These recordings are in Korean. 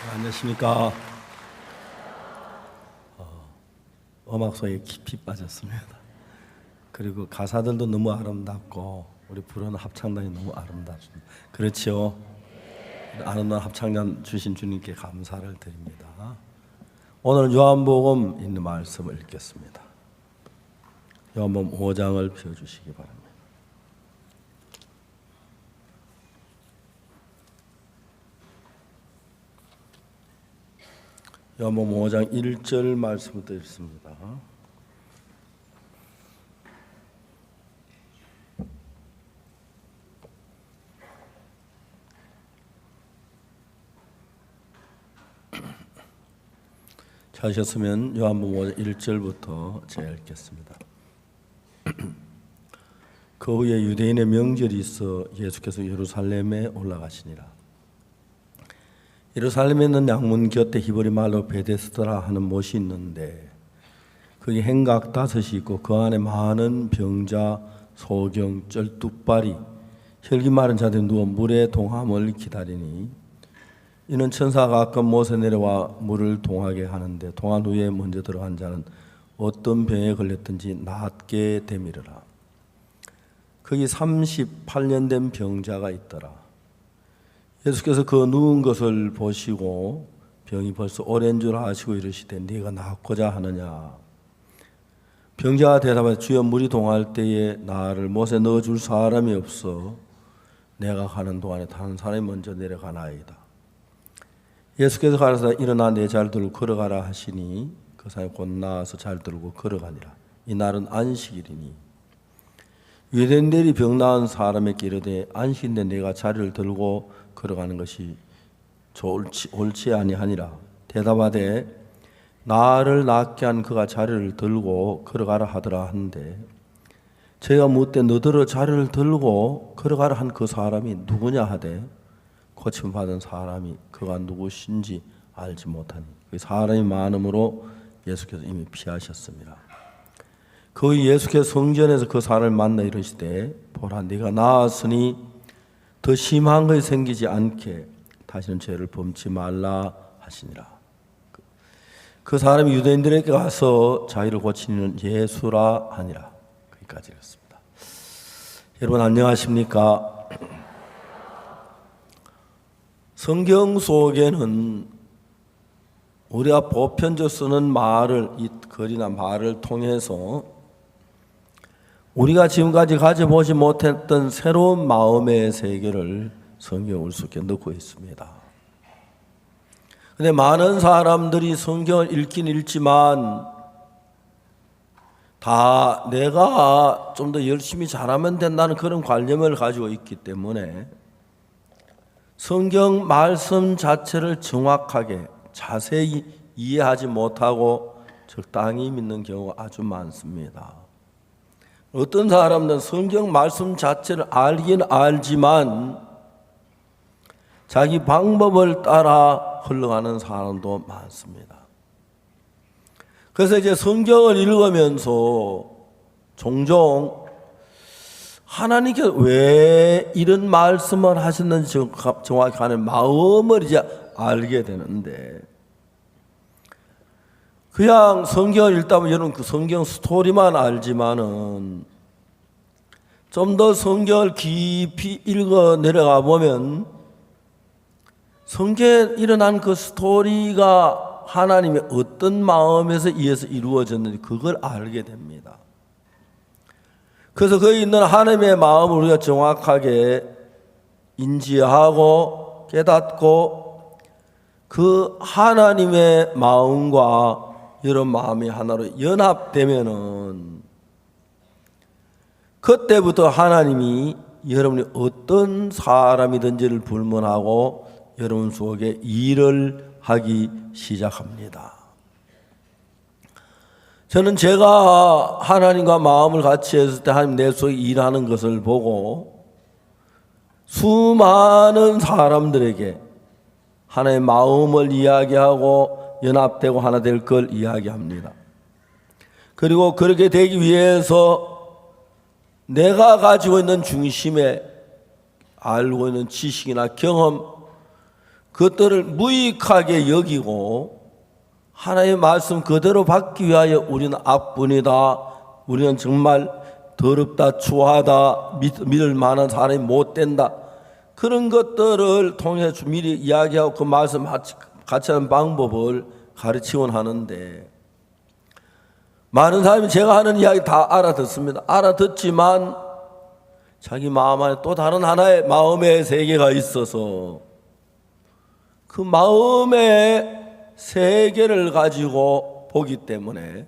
안녕하십니까. 음악 속에 깊이 빠졌습니다. 그리고 가사들도 너무 아름답고 우리 부르는 합창단이 너무 아름답습니다. 그렇죠? 아름다운 합창단 주신 주님께 감사를 드립니다. 오늘 요한복음 있는 말씀을 읽겠습니다. 요한복음 5장을 펴주시기 바랍니다. 요한복음 5장 1절 말씀부터 읽습니다. 찾으셨으면 요한복음 5장 1절부터 제가 읽겠습니다. 그 후에 유대인의 명절이 있어 예수께서 예루살렘에 올라가시니라. 예루살렘에 있는 양문 곁에 히브리 말로 베데스다라 하는 못이 있는데 거기 행각 5이 있고 그 안에 많은 병자, 소경, 쩔뚝발이, 혈기 마른 자들이 누워 물의 동함을 기다리니 이는 천사가 가끔 못에 내려와 물을 동하게 하는데 동한 후에 먼저 들어간 자는 어떤 병에 걸렸든지 낫게 되미르라. 거기 38년 된 병자가 있더라. 예수께서 그 누운 것을 보시고 병이 벌써 오랜 줄 아시고 이르시되 네가 낫고자 하느냐. 병자가 대답하여 주여 물이 동할 때에 나를 못에 넣어줄 사람이 없어 내가 가는 동안에 다른 사람이 먼저 내려가나이다. 예수께서 가라사 일어나 내 잘 들고 걸어가라 하시니 그 사람이 곧 나와서 잘 들고 걸어가니라. 이 날은 안식일이니 유대인들이 병 나은 사람에게 이르되 안식인데 내가 자리를 들고 걸어가는 것이 옳지 아니하니라. 대답하되 나를 낫게 한 그가 자리를 들고 걸어가라 하더라 하는데 제가 묻되 너더러 자리를 들고 걸어가라 한 그 사람이 누구냐 하되 고침 받은 사람이 그가 누구신지 알지 못하니 그 사람이 많음으로 예수께서 이미 피하셨습니다. 그 후에 예수께서 성전에서 그 사람을 만나 이르시되 보라 네가 나았으니 더 심한 것이 생기지 않게 다시는 죄를 범치 말라 하시니라. 그 사람이 유대인들에게 가서 자기를 고치는 예수라 하니라. 거기까지 읽었습니다. 여러분 안녕하십니까? 성경 속에는 우리가 보편적으로 쓰는 말을, 이 글이나 말을 통해서 우리가 지금까지 가져보지 못했던 새로운 마음의 세계를 성경에 우습게 넣고 있습니다. 그런데 많은 사람들이 성경을 읽긴 읽지만 다 내가 좀 더 열심히 잘하면 된다는 그런 관념을 가지고 있기 때문에 성경 말씀 자체를 정확하게 자세히 이해하지 못하고 적당히 믿는 경우가 아주 많습니다. 어떤 사람들은 성경 말씀 자체를 알긴 알지만 자기 방법을 따라 흘러가는 사람도 많습니다. 그래서 이제 성경을 읽으면서 종종 하나님께서 왜 이런 말씀을 하셨는지 정확히 하는 마음을 이제 알게 되는데 그냥 성경을 읽다 보면 여러분 그 성경 스토리만 알지만은 좀 더 성경을 깊이 읽어 내려가 보면 성경에 일어난 그 스토리가 하나님의 어떤 마음에서 의해서 이루어졌는지 그걸 알게 됩니다. 그래서 거기 있는 하나님의 마음을 우리가 정확하게 인지하고 깨닫고 그 하나님의 마음과 여러분 마음이 하나로 연합되면은 그때부터 하나님이 여러분이 어떤 사람이든지를 불문하고 여러분 속에 일을 하기 시작합니다. 저는 제가 하나님과 마음을 같이 했을 때 하나님 내 속에 일하는 것을 보고 수많은 사람들에게 하나님의 마음을 이야기하고 연합되고 하나 될 걸 이야기합니다. 그리고 그렇게 되기 위해서 내가 가지고 있는 중심에 알고 있는 지식이나 경험 그것들을 무익하게 여기고 하나님의 말씀 그대로 받기 위하여 우리는 악분이다, 우리는 정말 더럽다, 추하다, 믿을 만한 사람이 못 된다, 그런 것들을 통해서 미리 이야기하고 그 말씀 같이 하는 방법을 가르치곤 하는데, 많은 사람이 제가 하는 이야기 다 알아듣습니다. 알아듣지만 자기 마음 안에 또 다른 하나의 마음의 세계가 있어서 그 마음의 세계를 가지고 보기 때문에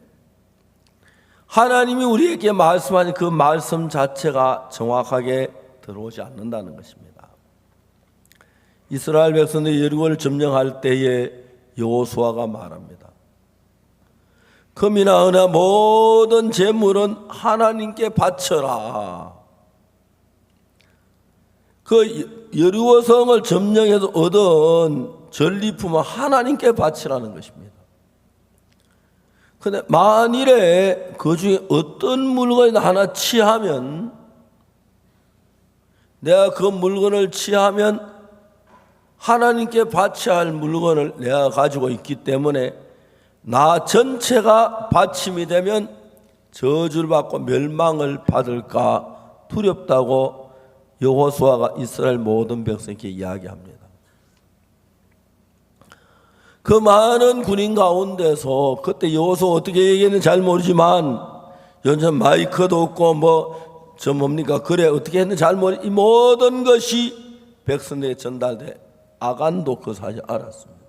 하나님이 우리에게 말씀하신 그 말씀 자체가 정확하게 들어오지 않는다는 것입니다. 이스라엘 백성들이 여리고를 점령할 때에 여호수아가 말합니다. 금이나 은하 모든 재물은 하나님께 바쳐라. 그 여리고성을 점령해서 얻은 전리품은 하나님께 바치라는 것입니다. 그런데 만일에 그 중에 어떤 물건이 하나 취하면, 내가 그 물건을 취하면 하나님께 바쳐야 할 물건을 내가 가지고 있기 때문에 나 전체가 받침이 되면 저주를 받고 멸망을 받을까 두렵다고 여호수아가 이스라엘 모든 백성에게 이야기합니다. 그 많은 군인 가운데서 그때 여호수아 어떻게 얘기했는지 잘 모르지만, 연전 마이크도 없고 뭡니까 그래 어떻게 했는지 잘 모르, 이 모든 것이 백성에게 전달돼 아간도 그 사실 알았습니다.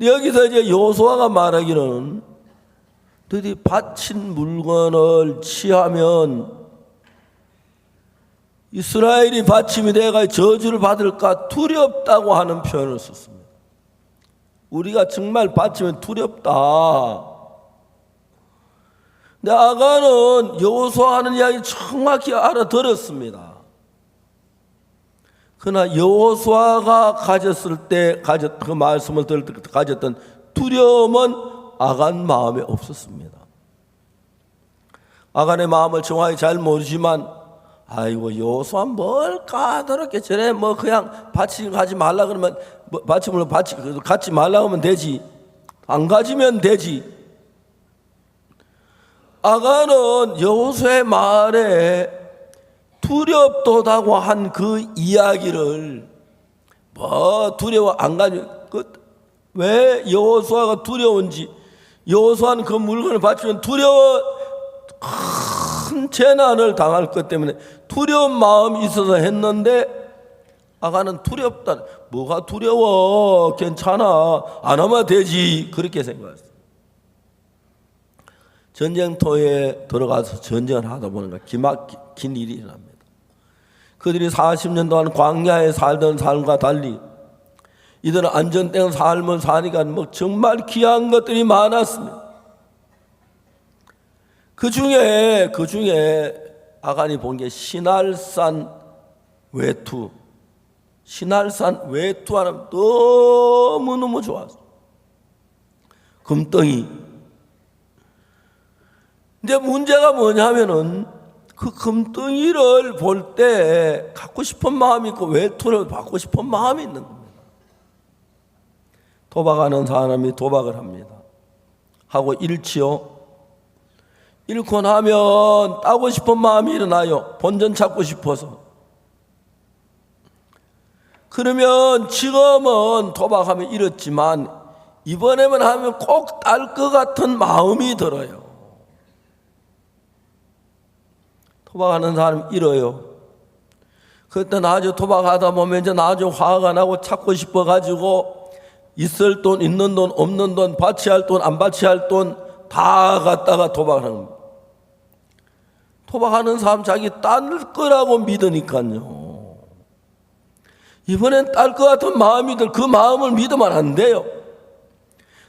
여기서 이제 여호수아가 말하기는 너희 바친 물건을 취하면 이스라엘이 받침이 돼가 저주를 받을까 두렵다고 하는 표현을 썼습니다. 우리가 정말 받치면 두렵다. 근데 아간은 여호수아 하는 이야기 정확히 알아들었습니다. 그러나 여호수아가 그 말씀을 들을 때 가졌던 두려움은 아간 마음에 없었습니다. 아간의 마음을 정확히 잘 모르지만, 아이고 여호수아 뭘 까다롭게 저래, 그냥 바치고 가지 말라 그러면 바치면 갖지 말라 하면 되지, 안 가지면 되지. 아간은 여호수아의 말에 두렵도다고 한 그 이야기를 두려워 안 가지, 왜 여호수아가 두려운지, 여호수아는 그 물건을 바치면 두려워 큰 재난을 당할 것 때문에 두려운 마음이 있어서 했는데, 아간은 두렵다, 뭐가 두려워, 괜찮아, 안 하면 되지, 그렇게 생각했어요. 전쟁터에 들어가서 전쟁을 하다 보니까 기막힌 일이 일어납니다. 그들이 40년 동안 광야에 살던 삶과 달리 이들은 안전된 삶을 사니까 정말 귀한 것들이 많았습니다. 그 중에 아간이 본 게 시날산 외투. 시날산 외투 하나 너무너무 좋았어요. 금덩이. 근데 문제가 뭐냐면은 그 금덩이를 볼 때 갖고 싶은 마음이 있고 외투를 받고 싶은 마음이 있는 겁니다. 도박하는 사람이 도박을 합니다. 하고 잃지요. 잃고 나면 따고 싶은 마음이 일어나요. 본전 찾고 싶어서. 그러면 지금은 도박하면 잃었지만 이번에만 하면 꼭 딸 것 같은 마음이 들어요. 도박하는 사람 잃어요. 그때 나중에 도박하다 보면 이제 나중에 화가 나고 찾고 싶어가지고 있을 돈, 있는 돈, 없는 돈, 바치야 할 돈, 안 바치야 할 돈 다 갖다가 도박하는 겁니다. 도박하는 사람 자기 딸 거라고 믿으니까요. 이번엔 딸 것 같은 마음이 들, 그 마음을 믿으면 안 돼요.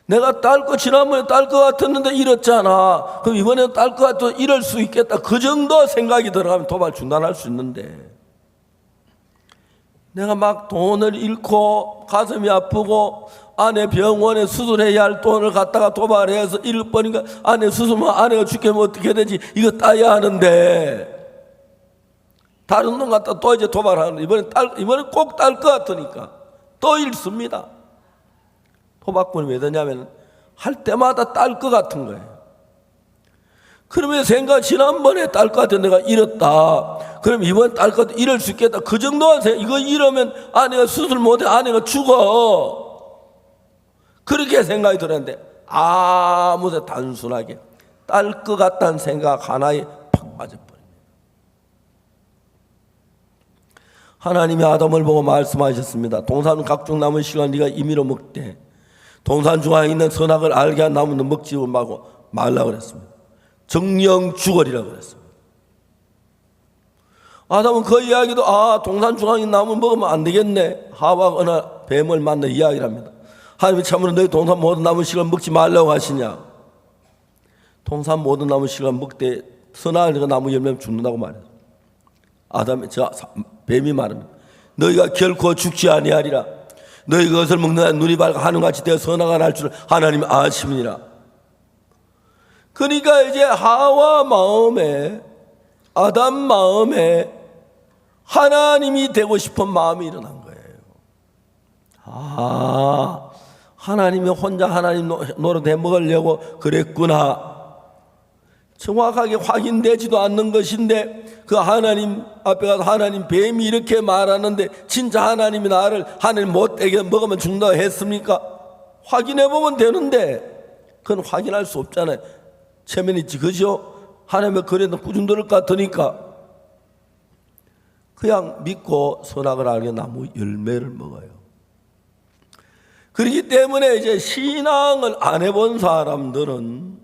내가 딸 거 지난번에 딸 것 같았는데 잃었잖아. 그럼 이번에 딸 것 같아도 잃을 수 있겠다. 그 정도 생각이 들어가면 도박 중단할 수 있는데, 내가 막 돈을 잃고 가슴이 아프고 아내 병원에 수술해야 할 돈을 갖다가 도박을 해서 잃을 뻔이니까 아내 수술만 아내가 죽게 하면 어떻게 되지? 이거 따야 하는데 다른 놈 갖다 또 이제 도발하는, 이번엔 꼭 딸 것 같으니까 또 읽습니다. 도박꾼이 왜 되냐면 할 때마다 딸 것 같은 거예요. 그러면 생각, 지난번에 딸 것 같은 내가 잃었다. 그럼 이번 딸 것 같은 잃을 수 있겠다. 그 정도만 생각. 이거 잃으면 아내가 수술 못해, 아내가 죽어. 그렇게 생각이 들었는데 아무데 단순하게 딸 것 같다는 생각 하나에 팍 빠져버립니다. 하나님이 아담을 보고 말씀하셨습니다. 동산 각종 나무 시간 네가 임의로 먹되 동산 중앙에 있는 선악을 알게 한 나무는 먹지 말라 그랬습니다. 정령 죽으리라 그랬습니다. 아담은 그 이야기도 동산 중앙에 있는 나무 먹으면 안 되겠네. 하와가 어느 뱀을 만나 이야기를 합니다. 하나님이 참으로 너희 동산 모든 나무 시간 먹지 말라고 하시냐. 동산 모든 나무 시간 먹되 선악을 나무 열매면 죽는다고 말해요. 뱀이 말합니다. 너희가 결코 죽지 아니하리라. 너희 그것을 먹는 눈이 밝아 하늘같이 되어 선악을 알 줄 하나님이 아심이니라. 그러니까 이제 하와 마음에, 아담 마음에 하나님이 되고 싶은 마음이 일어난 거예요. 하나님이 혼자 하나님 노릇해 먹으려고 그랬구나. 정확하게 확인되지도 않는 것인데 그 하나님 앞에 가서 하나님, 뱀이 이렇게 말하는데 진짜 하나님이 나를 하늘 못되게 먹으면 죽는다고 했습니까? 확인해 보면 되는데 그건 확인할 수 없잖아요. 체면이 그죠? 하나님의 그래도 꾸준 들을 것 같으니까 그냥 믿고 선악을 알게 나무 열매를 먹어요. 그렇기 때문에 이제 신앙을 안 해본 사람들은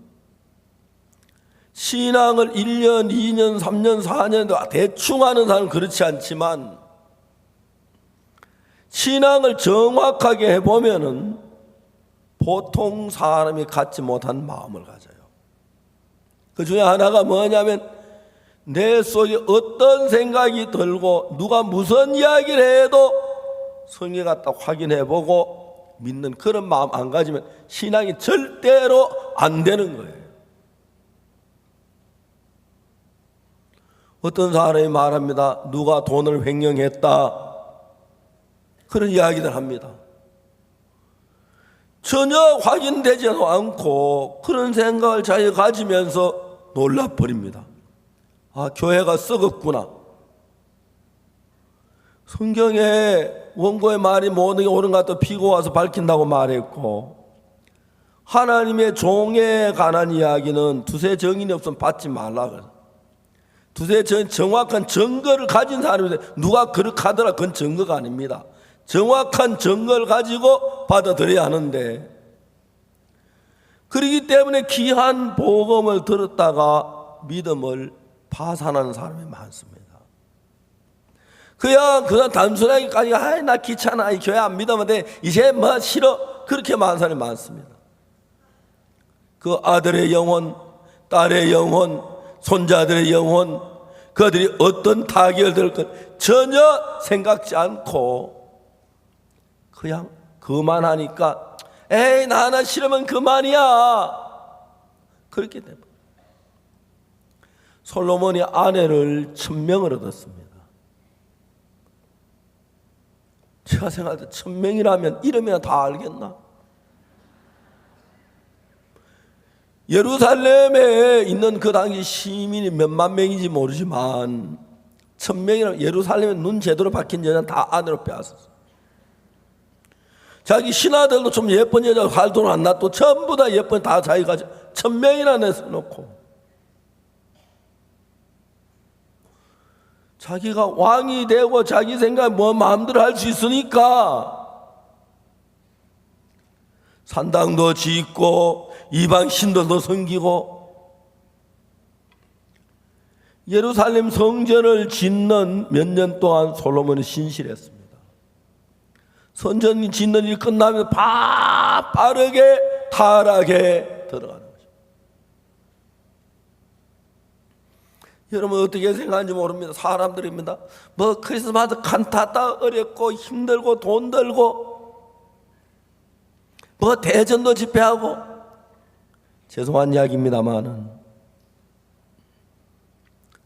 신앙을 1년, 2년, 3년, 4년 대충 하는 사람은 그렇지 않지만 신앙을 정확하게 해보면은 보통 사람이 갖지 못한 마음을 가져요. 그 중에 하나가 뭐냐면 내 속에 어떤 생각이 들고 누가 무슨 이야기를 해도 성경 갖다 확인해보고 믿는 그런 마음 안 가지면 신앙이 절대로 안 되는 거예요. 어떤 사람이 말합니다. 누가 돈을 횡령했다. 그런 이야기들 합니다. 전혀 확인되지도 않고 그런 생각을 자기가 가지면서 놀라버립니다. 교회가 썩었구나. 성경에 원고의 말이 모든 게 옳은 것 같아 피고 와서 밝힌다고 말했고 하나님의 종에 관한 이야기는 두세 정인이 없으면 받지 말라 그래요. 두세 정확한 증거를 가진 사람인데 누가 그렇게 하더라 그건 증거가 아닙니다. 정확한 증거를 가지고 받아들여야 하는데 그렇기 때문에 귀한 복음을 들었다가 믿음을 파산하는 사람이 많습니다. 그냥 단순하게까지 나 귀찮아 이 교회 안 믿으면 돼 이제 뭐 싫어 그렇게 많은 사람이 많습니다. 그 아들의 영혼, 딸의 영혼, 손자들의 영혼 그들이 어떤 타격을 들을 것 전혀 생각지 않고 그냥 그만하니까 에이 나 하나 싫으면 그만이야 그렇게 됩니다. 솔로몬이 아내를 1000명을 얻었습니다. 제가 생각할 때 1000명이라면 이름이나 다 알겠나? 예루살렘에 있는 그 당시 시민이 몇만 명인지 모르지만 1000명이라면 예루살렘에 눈 제대로 박힌 여자는 다 아내로 빼앗았어요. 자기 신하들도 좀 예쁜 여자 할 돈 안 놔도 전부 다 예쁜 다 자기가 1000명이나 내서 놓고 자기가 왕이 되고 자기 생각 뭐 마음대로 할 수 있으니까 산당도 짓고 이방 신들도 섬기고 예루살렘 성전을 짓는 몇 년 동안 솔로몬이 신실했습니다. 성전 짓는 일 끝나면 빠르게 타락에 들어가는 거죠. 여러분 어떻게 생각하는지 모릅니다. 사람들입니다. 뭐 크리스마스 칸타타 어렵고 힘들고 돈 들고 뭐 대전도 집회하고 죄송한 이야기입니다만은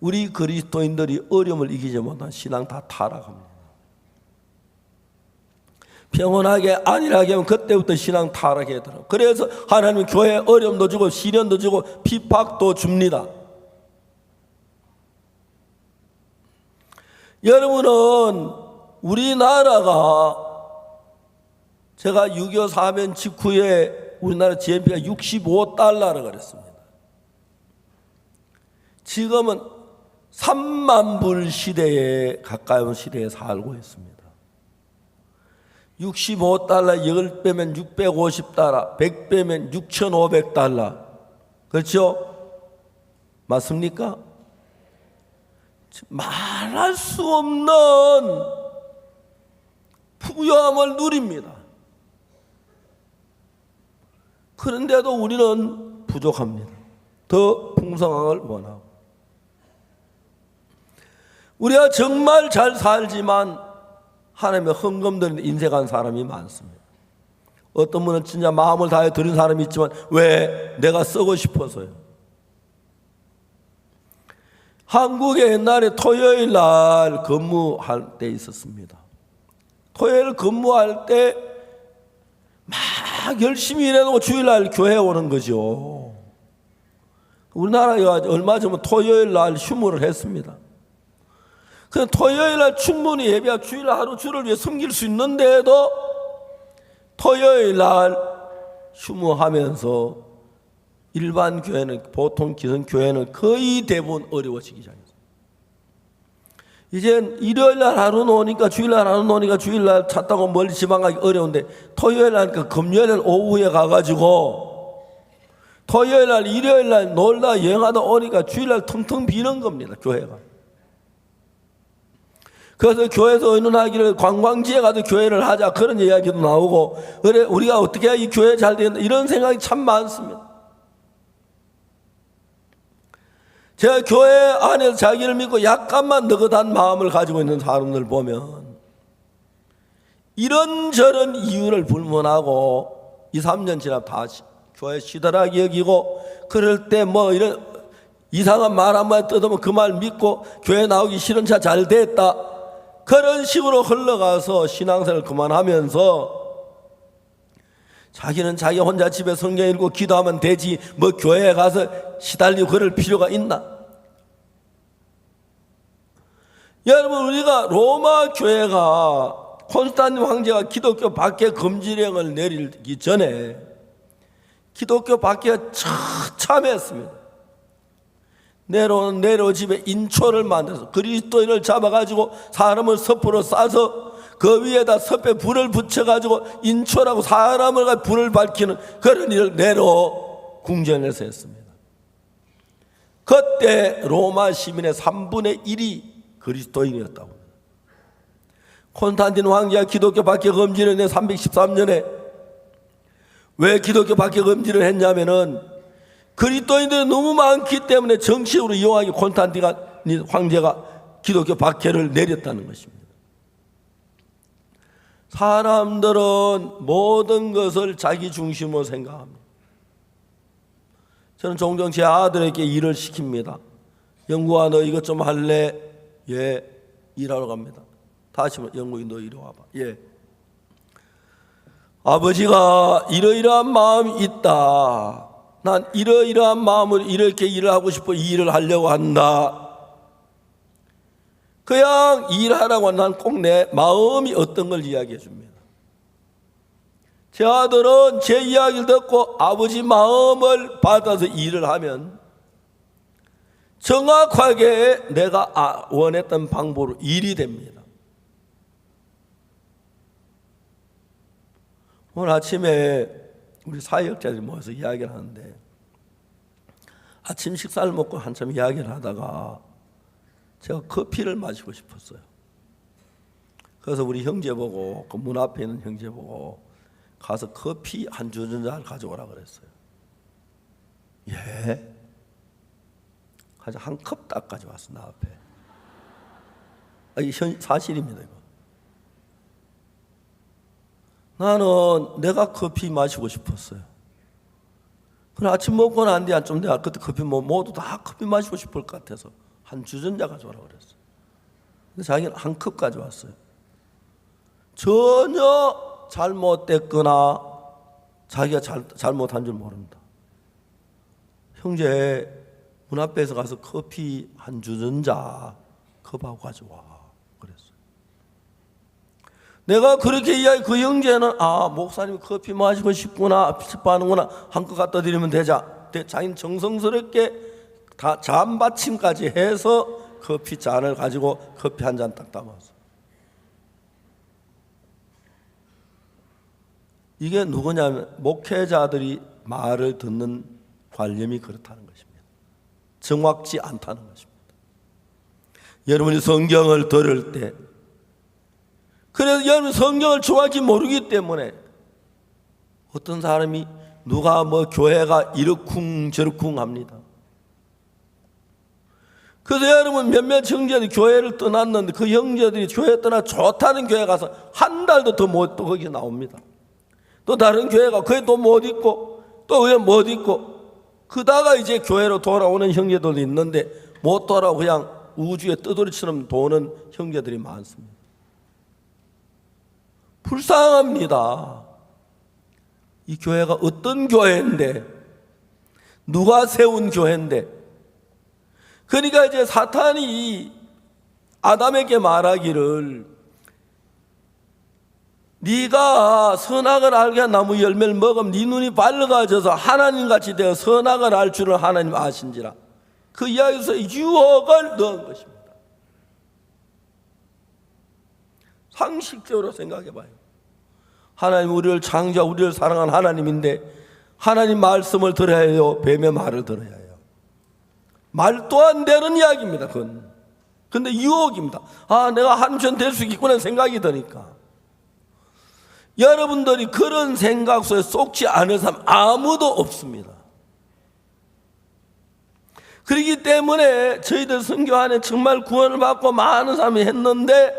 우리 그리스도인들이 어려움을 이기지 못한 신앙 다 타락합니다. 평온하게 안일하게 하면 그때부터 신앙 타락해 들어. 그래서 하나님은 교회에 어려움도 주고 시련도 주고 핍박도 줍니다. 여러분은 우리나라가 제가 6.25 사변 직후에 우리나라 GNP가 65달러라 그랬습니다. 지금은 3만 불 시대에 가까운 시대에 살고 있습니다. 65달러 10배면 650달러, 100배면 6,500달러. 그렇죠? 맞습니까? 말할 수 없는 부유함을 누립니다. 그런데도 우리는 부족합니다. 더 풍성함을 원하고. 우리가 정말 잘 살지만 하나님의 헌금들은 인색한 사람이 많습니다. 어떤 분은 진짜 마음을 다해 드린 사람이 있지만 왜? 내가 쓰고 싶어서요. 한국에 옛날에 토요일 날 근무할 때 있었습니다. 토요일 근무할 때 막 열심히 일해놓고 주일날 교회에 오는 거죠. 우리나라가 얼마 전에 토요일 날 휴무를 했습니다. 그래서 토요일 날 충분히 예배하고 주일날 하루 주를 위해 섬길 수 있는데도 토요일 날 휴무하면서 일반 교회는, 보통 기성교회는 거의 대부분 어려워지기 시작했어요. 이젠 일요일 날 하루 노니까 주일날 하루 노니까 주일날 차 타고 멀리 지방 가기 어려운데 토요일 날 그 금요일 날 오후에 가가지고 토요일 날 일요일 날 놀다 여행하다 오니까 주일날 텅텅 비는 겁니다. 교회가. 그래서 교회에서 의논하기를 관광지에 가도 교회를 하자 그런 이야기도 나오고, 그래 우리가 어떻게 해야 이 교회 잘 되겠나 이런 생각이 참 많습니다. 제가 교회 안에서 자기를 믿고 약간만 느긋한 마음을 가지고 있는 사람들 보면 이런저런 이유를 불문하고 2, 3년 지나면 다 교회 시들하게 여기고, 그럴 때 뭐 이런 이상한 말 한마디 뜯으면 그 말 믿고 교회 나오기 싫은 차 잘 됐다 그런 식으로 흘러가서 신앙생활을 그만하면서 자기는 자기 혼자 집에 성경 읽고 기도하면 되지 뭐 교회에 가서 시달리고 그럴 필요가 있나? 여러분, 우리가 로마 교회가 콘스탄틴 황제가 기독교 박해 금지령을 내리기 전에 기독교 박해가 처참했습니다. 네로 집에 인초를 만들어서 그리스도인을 잡아가지고 사람을 섭으로 싸서 그 위에다 섭에 불을 붙여가지고 인초라고 사람을 불을 밝히는 그런 일을 네로 궁전에서 했습니다. 그때 로마 시민의 3분의 1이 그리스도인이었다고. 콘스탄틴 황제가 기독교 박해 금지를 낸 313년에 왜 기독교 박해 금지를 했냐면은 그리스도인들이 너무 많기 때문에 정식으로 이용하기 콘스탄틴 황제가 기독교 박해를 내렸다는 것입니다. 사람들은 모든 것을 자기 중심으로 생각합니다. 저는 종종 제 아들에게 일을 시킵니다. 영구야, 너 이것 좀 할래? 예, 일하러 갑니다. 다시 영구야, 너 이리 와봐. 예. 아버지가 이러이러한 마음이 있다. 난 이러이러한 마음으로 이렇게 일을 하고 싶어 이 일을 하려고 한다. 그냥 일하라고 난 꼭 내 마음이 어떤 걸 이야기해 줍니다. 제 아들은 제 이야기를 듣고 아버지 마음을 받아서 일을 하면 정확하게 내가 원했던 방법으로 일이 됩니다. 오늘 아침에 우리 사역자들이 모여서 이야기를 하는데 아침 식사를 먹고 한참 이야기를 하다가 제가 커피를 마시고 싶었어요. 그래서 우리 형제 보고 그 문 앞에 있는 형제 보고 가서 커피 한 주전자를 가져오라 그랬어요. 예? 가서 한 컵 딱 가져왔어 나 앞에. 이게 사실입니다 이거. 나는 내가 커피 마시고 싶었어요. 그래 아침 먹고 난 뒤에 좀 내가 그때 커피 모두 다 커피 마시고 싶을 것 같아서 한 주전자 가져오라고 그랬어요. 근데 자기는 한 컵 가져왔어요. 전혀 잘못됐거나 자기가 잘못한 줄 모른다. 형제, 문 앞에서 가서 커피 한 주전자 컵하고 가져와 그랬어요. 내가 그렇게 이야기, 그 형제는 목사님 커피 마시고 싶어하는구나, 한껏 갖다 드리면 되자. 자기는 정성스럽게 다 잔받침까지 해서 커피 잔을 가지고 커피 한 잔 딱 담았어. 이게 누구냐면 목회자들이 말을 듣는 관념이 그렇다는 것입니다. 정확지 않다는 것입니다. 여러분이 성경을 들을 때, 그래서 여러분 성경을 정확히 모르기 때문에 어떤 사람이 누가 교회가 이러쿵 저러쿵 합니다. 그래서 여러분 몇몇 형제들이 교회를 떠났는데 그 형제들이 교회 떠나 좋다는 교회 가서 한 달도 더 못 거기 나옵니다. 또 다른 교회가 거기 또 못 있고 또 왜 못 있고, 그다가 이제 교회로 돌아오는 형제들도 있는데 못 돌아오고 그냥 우주의 떠돌이처럼 도는 형제들이 많습니다. 불쌍합니다. 이 교회가 어떤 교회인데, 누가 세운 교회인데. 그러니까 이제 사탄이 아담에게 말하기를, 네가 선악을 알게 한 나무 열매를 먹으면 네 눈이 밝아져서 하나님같이 되어 선악을 알 줄을 하나님 아신지라. 그 이야기에서 유혹을 넣은 것입니다. 상식적으로 생각해 봐요. 하나님 우리를 창조하고 우리를 사랑한 하나님인데 하나님 말씀을 들어야 해요, 뱀의 말을 들어야 해요? 말도 안 되는 이야기입니다. 그건. 근데 유혹입니다. 내가 하나님 될 수 있구나 생각이 드니까. 여러분들이 그런 생각 속에 속지 않은 사람 아무도 없습니다. 그렇기 때문에 저희들 선교 안에 정말 구원을 받고 많은 사람이 했는데,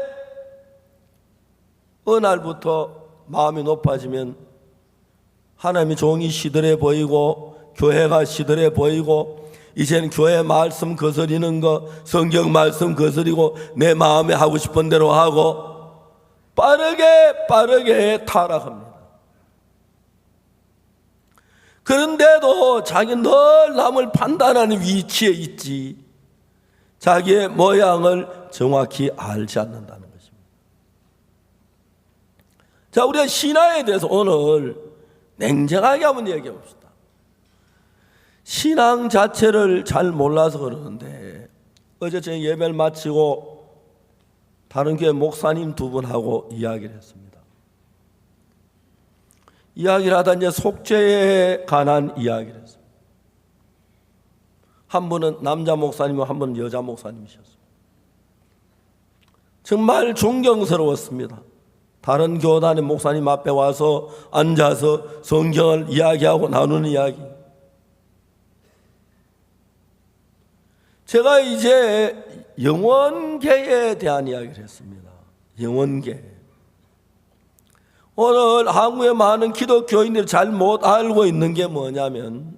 어느 날부터 마음이 높아지면 하나님의 종이 시들해 보이고 교회가 시들해 보이고, 이제는 교회 말씀 거스리는 거, 성경 말씀 거스리고 내 마음에 하고 싶은 대로 하고 빠르게 타락합니다. 그런데도 자기 늘 남을 판단하는 위치에 있지 자기의 모양을 정확히 알지 않는다는 것입니다. 자, 우리가 신앙에 대해서 오늘 냉정하게 한번 얘기해 봅시다. 신앙 자체를 잘 몰라서 그러는데, 어제 저희 예배를 마치고 다른 교회 목사님 두 분하고 이야기를 했습니다. 이야기를 하다 이제 속죄에 관한 이야기를 했습니다. 한 분은 남자 목사님이고 한 분은 여자 목사님이셨습니다. 정말 존경스러웠습니다. 다른 교단의 목사님 앞에 와서 앉아서 성경을 이야기하고 나누는 이야기. 제가 이제 영원계에 대한 이야기를 했습니다. 영원계. 오늘 한국의 많은 기독교인들이 잘 못 알고 있는 게 뭐냐면,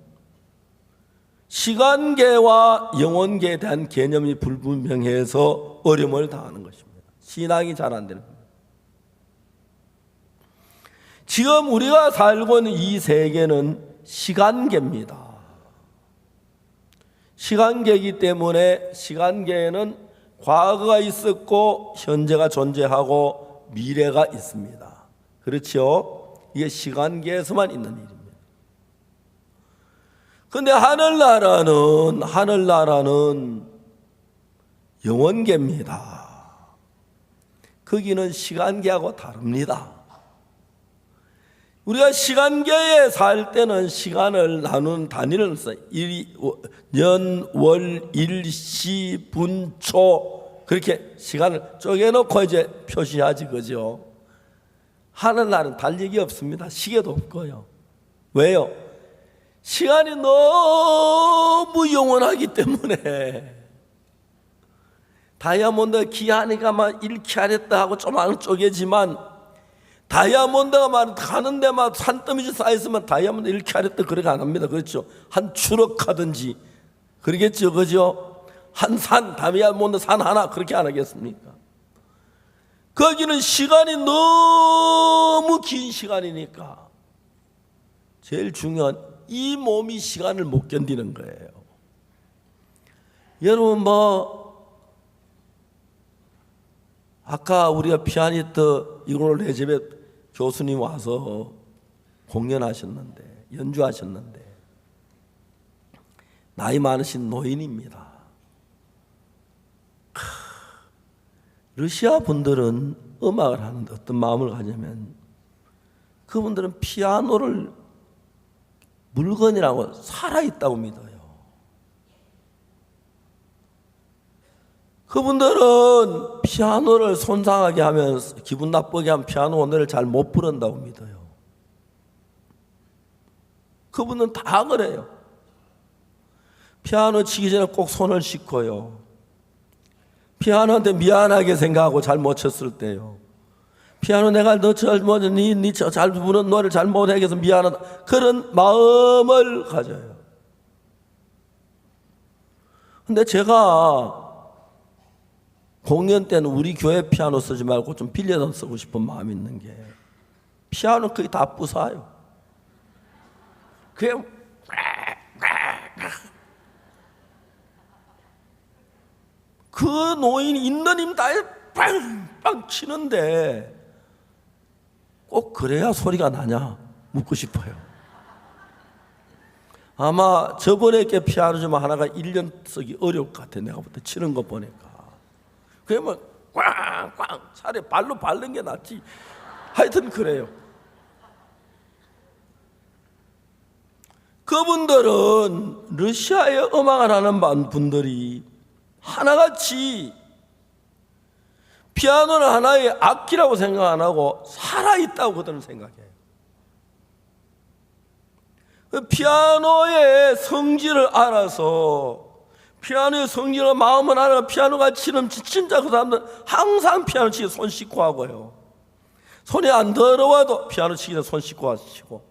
시간계와 영원계에 대한 개념이 불분명해서 어려움을 당하는 것입니다. 신앙이 잘 안 되는 겁니다. 지금 우리가 살고 있는 이 세계는 시간계입니다. 시간계이기 때문에 시간계에는 과거가 있었고 현재가 존재하고 미래가 있습니다. 그렇죠? 이게 시간계에서만 있는 일입니다. 그런데 하늘나라는 영원계입니다. 거기는 시간계하고 다릅니다. 우리가 시간계에 살 때는 시간을 나누는 단위를 써요. 년, 월, 일, 시, 분, 초, 그렇게 시간을 쪼개놓고 이제 표시하지, 그죠? 하늘나라는 달력이 없습니다. 시계도 없고요. 왜요? 시간이 너무 영원하기 때문에. 다이아몬드 기하니까 막 1캐럿 하고 조금 쪼개지만, 다이아몬드가 가는 데만 산더미씩 쌓여있으면 다이아몬드 1캐럿 그렇게 안 합니다. 그렇죠? 한 추럭 하든지 그러겠죠, 그죠? 한 산, 담이야 못는 산 하나 그렇게 안 하겠습니까? 거기는 시간이 너무 긴 시간이니까 제일 중요한 이 몸이 시간을 못 견디는 거예요. 여러분 아까 우리가 피아니스트 이고노 레제벳 교수님 와서 공연하셨는데 연주하셨는데 나이 많으신 노인입니다. 러시아 분들은 음악을 하는데 어떤 마음을 가지면 그분들은 피아노를 물건이라고 살아있다고 믿어요. 그분들은 피아노를 손상하게 하면 기분 나쁘게 하면 피아노 노래를 잘 못 부른다고 믿어요. 그분은 다 그래요. 피아노 치기 전에 꼭 손을 씻고요. 피아노한테 미안하게 생각하고 잘 못 쳤을 때요. 피아노 내가 너 잘 부르는 노래를 잘 못하게 해서 미안하다. 그런 마음을 가져요. 근데 제가 공연 때는 우리 교회 피아노 쓰지 말고 좀 빌려서 쓰고 싶은 마음이 있는 게 피아노 거의 다 부사요. 그냥 그 노인이 있는 힘 다해 빵빵 치는데 꼭 그래야 소리가 나냐 묻고 싶어요. 아마 저번에 게 피아노 좀 하나가 1년 쓰기 어려울 것 같아. 내가 볼 때 치는 거 보니까. 그러면 꽝꽝 차라리 발로 밟는 게 낫지. 하여튼 그래요. 그분들은 러시아에 음악을 하는 분들이 하나같이 피아노는 하나의 악기라고 생각 안 하고 살아있다고 그들은 생각해요. 피아노의 성질을 알아서 피아노의 성질과 마음을 알아 피아노가 치는 진짜 그 사람들은 항상 피아노 치기 손 씻고 하고요. 손이 안 더러워도 피아노 치기 전에 손 씻고 와서 치고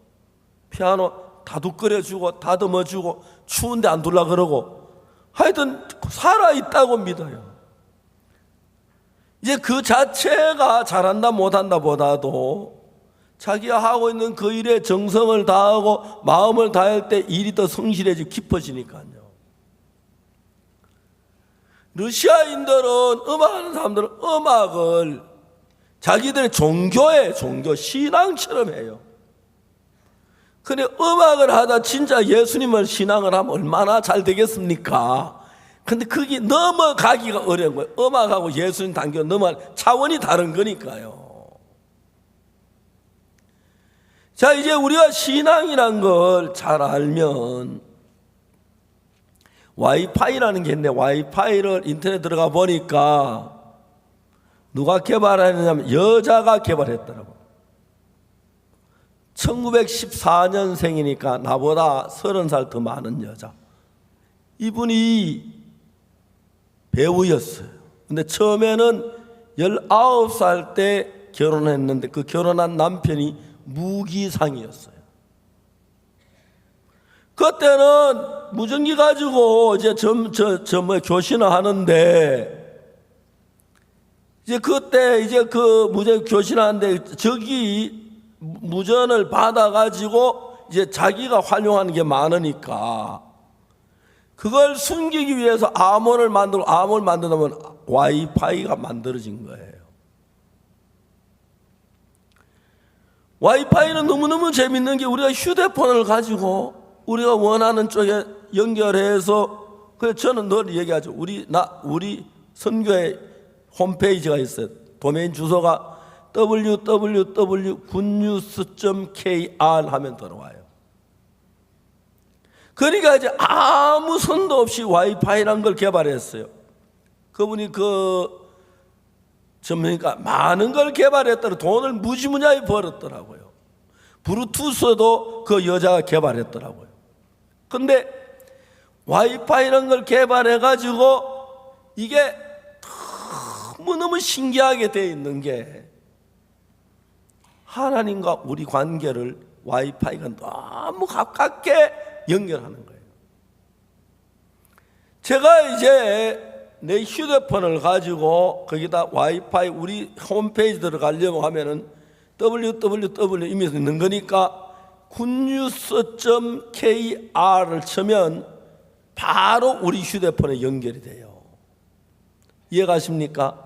피아노 다독거려주고 다듬어주고 추운데 안 둘라 그러고 하여튼 살아있다고 믿어요. 이제 그 자체가 잘한다 못한다 보다도 자기가 하고 있는 그 일에 정성을 다하고 마음을 다할 때 일이 더 성실해지고 깊어지니까요. 러시아인들은 음악하는 사람들은 음악을 자기들의 종교 신앙처럼 해요. 근데 음악을 하다 진짜 예수님을 신앙을 하면 얼마나 잘 되겠습니까? 근데 그게 넘어가기가 어려운 거예요. 음악하고 예수님 단계 넘어갈 차원이 다른 거니까요. 자, 이제 우리가 신앙이란 걸 잘 알면 와이파이라는 게 있는데 와이파이를 인터넷 들어가 보니까 누가 개발했냐면 여자가 개발했더라고요. 1914년생이니까 나보다 30살 더 많은 여자. 이분이 배우였어요. 근데 처음에는 19살 때 결혼했는데 그 결혼한 남편이 무기상이었어요. 그때는 무전기 가지고 이제 교신을 하는데 이제 그때 이제 그 무전기 교신하는데 저기 무전을 받아가지고 이제 자기가 활용하는 게 많으니까 그걸 숨기기 위해서 암호를 만들면 와이파이가 만들어진 거예요. 와이파이는 너무너무 재밌는 게 우리가 휴대폰을 가지고 우리가 원하는 쪽에 연결해서 그래서 저는 늘 얘기하죠. 우리 선교회 홈페이지가 있어요. 도메인 주소가 www.goodnews.kr 하면 들어와요. 그러니까 이제 아무 선도 없이 와이파이라는 걸 개발했어요. 그분이 전문가 많은 걸 개발했더라고요. 돈을 무지무지하게 벌었더라고요. 블루투스도 그 여자가 개발했더라고요. 근데 와이파이라는 걸 개발해가지고 이게 너무너무 신기하게 되어 있는 게 하나님과 우리 관계를 와이파이가 너무 가깝게 연결하는 거예요. 제가 이제 내 휴대폰을 가지고 거기다 와이파이 우리 홈페이지 들어가려고 하면은 www 이미 있는 거니까 굿뉴스.kr을 치면 바로 우리 휴대폰에 연결이 돼요. 이해가십니까?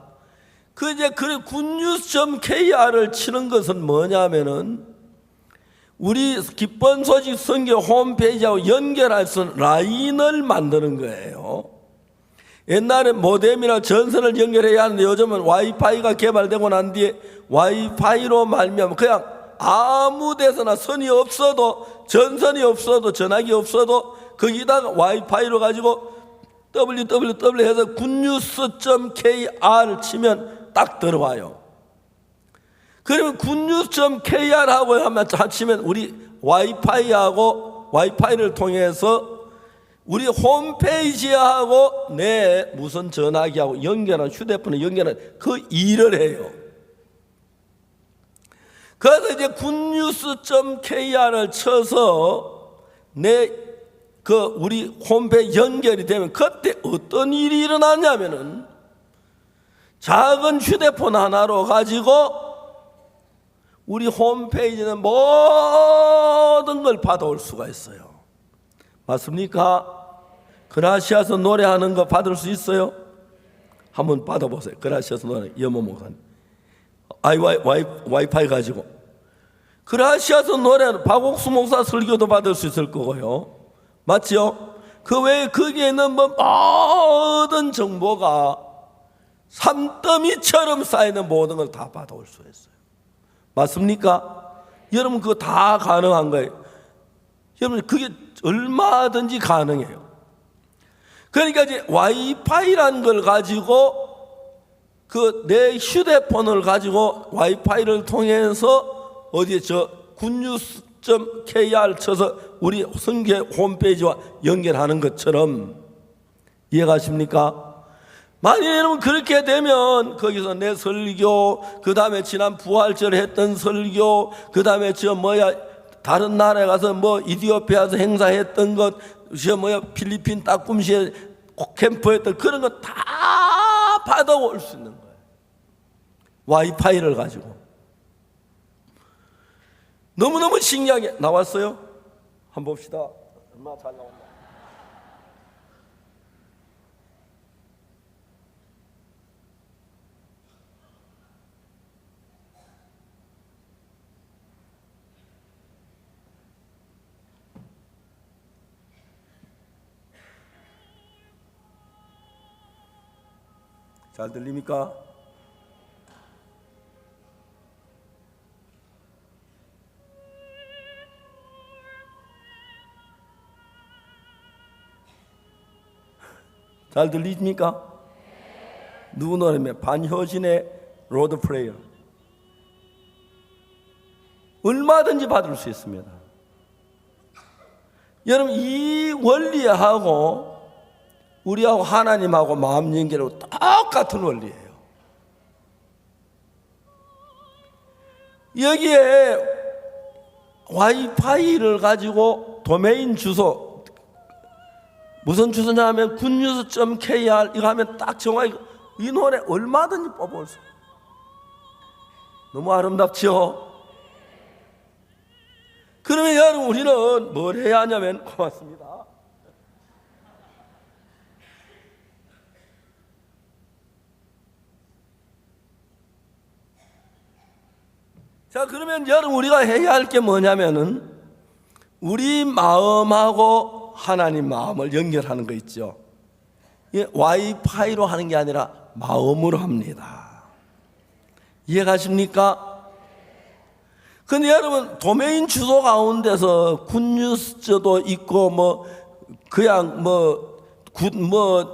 그 이제 그 굿뉴스.kr을 치는 것은 뭐냐면은 우리 기쁜 소식 선교 홈페이지하고 연결할 수 있는 라인을 만드는 거예요. 옛날에 모뎀이나 전선을 연결해야 하는데 요즘은 와이파이가 개발되고 난 뒤에 와이파이로 말미암아 그냥 아무 데서나 선이 없어도 전선이 없어도 전화기 없어도 거기다가 와이파이로 가지고 www 해서 굿뉴스.kr 치면 딱 들어와요. 그러면 굿뉴스.kr 하고 하면 치면 우리 와이파이를 통해서 우리 홈페이지하고 내 무선 전화기하고 연결한 휴대폰에 연결한 그 일을 해요. 그래서 이제 굿뉴스.kr을 쳐서 우리 홈페이지 연결이 되면 그때 어떤 일이 일어나냐면은 작은 휴대폰 하나로 가지고 우리 홈페이지는 모든 걸 받아올 수가 있어요. 맞습니까? 그라시아서 노래하는 거 받을 수 있어요? 한번 받아보세요. 그라시아서 노래 여모 목사님 와이파이 가지고 그라시아서 노래는 박옥수 목사 설교도 받을 수 있을 거고요. 맞죠? 그 외에 거기에 있는 모든 정보가 산더미처럼 쌓이는 모든 걸 다 받아올 수 있어요. 맞습니까? 여러분 그거 다 가능한 거예요. 여러분 그게 얼마든지 가능해요. 그러니까 이제 와이파이라는 걸 가지고 내 휴대폰을 가지고 와이파이를 통해서 어디에 굿뉴스.kr 쳐서 우리 선교 홈페이지와 연결하는 것처럼 이해가십니까? 만일 여러분 그렇게 되면 거기서 내 설교, 그 다음에 지난 부활절 했던 설교, 그 다음에 다른 나라에 가서 이디오피아에서 행사했던 것, 필리핀 따꿈시에 캠프했던 그런 거 다 받아올 수 있는 거예요. 와이파이를 가지고. 너무너무 신기하게 나왔어요? 한번 봅시다. 얼마나 잘 나왔나. 잘 들립니까? 잘 들립니까? 누구 노래면 반효진의 로드 프레이어. 얼마든지 받을 수 있습니다. 여러분 이 원리하고 우리하고 하나님하고 마음 연결하고 똑같은 원리예요. 여기에 와이파이를 가지고 도메인 주소 무슨 주소냐 하면 굿뉴스.kr 이거 하면 딱 정확히 이 노래 얼마든지 뽑아올 수 있어요. 너무 아름답죠? 그러면 여러분 우리는 뭘 해야 하냐면 고맙습니다. 자, 그러면 여러분 우리가 해야 할 게 뭐냐면은 우리 마음하고 하나님 마음을 연결하는 거 있죠. 와이파이로 하는 게 아니라 마음으로 합니다. 이해가십니까? 근데 여러분 도메인 주소 가운데서 굿뉴스도 있고 그냥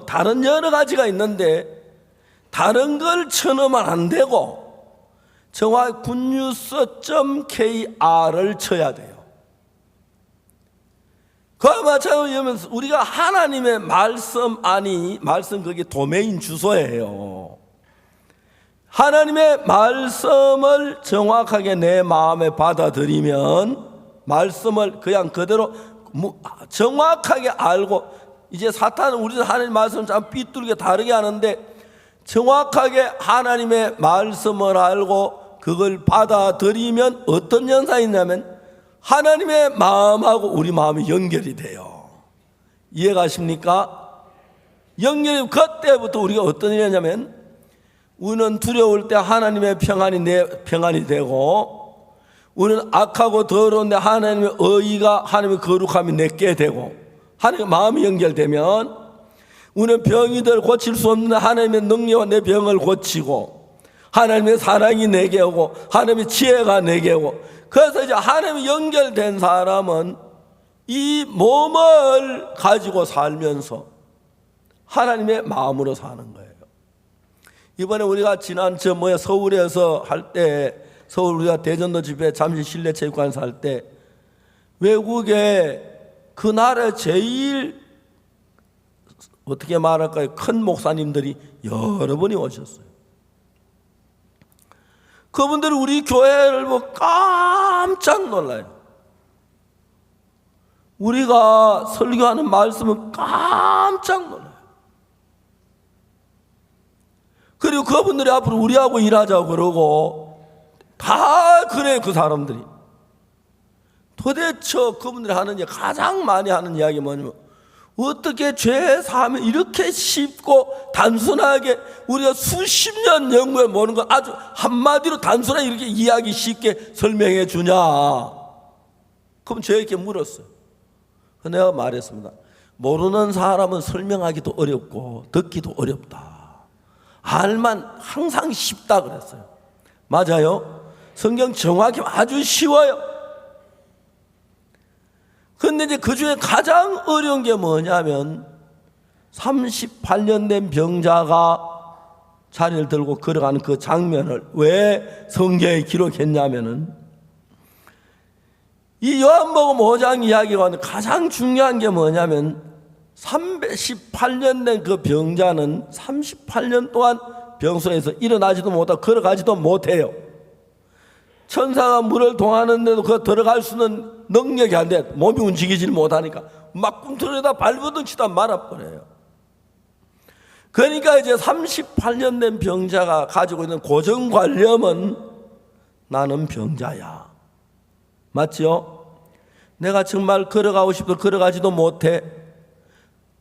다른 여러 가지가 있는데 다른 걸 쳐넣으면 안 되고 정확히 굿뉴스.kr을 쳐야 돼요. 그와 마찬가지로 우리가 하나님의 말씀 그게 도메인 주소예요. 하나님의 말씀을 정확하게 내 마음에 받아들이면 말씀을 그냥 그대로 정확하게 알고 이제 사탄은 우리는 하나님 말씀을 참 삐뚤게 다르게 하는데, 정확하게 하나님의 말씀을 알고 그걸 받아들이면 어떤 현상이 있냐면 하나님의 마음하고 우리 마음이 연결이 돼요. 이해가십니까? 연결이, 그때부터 우리가 어떤 일이 냐면 우리는 두려울 때 하나님의 평안이 내 평안이 되고, 우리는 악하고 더러운데 하나님의 의의가, 하나님의 거룩함이 내게 되고, 하나님의 마음이 연결되면 우리는 병이들 고칠 수 없는 하나님의 능력과 내 병을 고치고, 하나님의 사랑이 내게 오고, 하나님의 지혜가 내게 오고, 그래서 이제 하나님이 연결된 사람은 이 몸을 가지고 살면서 하나님의 마음으로 사는 거예요. 이번에 우리가 지난 서울에서 할 때, 서울 우리가 대전도 집회 잠실 실내체육관에서 할 때, 외국에 그날에 제일 어떻게 말할까요? 큰 목사님들이 여러 분이 오셨어요. 그분들이 우리 교회를 보고 깜짝 놀라요. 우리가 설교하는 말씀은 깜짝 놀라요. 그리고 그분들이 앞으로 우리하고 일하자고 그러고 다 그래요. 그 사람들이 도대체 그분들이 하는 가장 많이 하는 이야기 뭐냐면, 어떻게 죄 사함이 이렇게 쉽고 단순하게 우리가 수십 년 연구해 보는 걸 아주 한마디로 단순하게 이렇게 이야기 쉽게 설명해 주냐. 그럼 저에게 물었어요. 내가 말했습니다. 모르는 사람은 설명하기도 어렵고 듣기도 어렵다. 알만 항상 쉽다 그랬어요. 맞아요. 성경 정확히 아주 쉬워요. 근데 이제 그 중에 가장 어려운 게 뭐냐면 38년 된 병자가 자리를 들고 걸어가는 그 장면을 왜 성경에 기록했냐면은, 이 요한복음 5장 이야기가 가장 중요한 게 뭐냐면 318년 된 그 병자는 38년 동안 병소에서 일어나지도 못하고 걸어가지도 못해요. 천사가 물을 동하는데도 그 들어갈 수는 능력이 안 돼. 몸이 움직이질 못하니까 막 꿈틀거리다 발버둥 치다 말아버려요. 그러니까 이제 38년 된 병자가 가지고 있는 고정관념은 나는 병자야. 맞죠? 내가 정말 걸어가고 싶어도 걸어가지도 못해.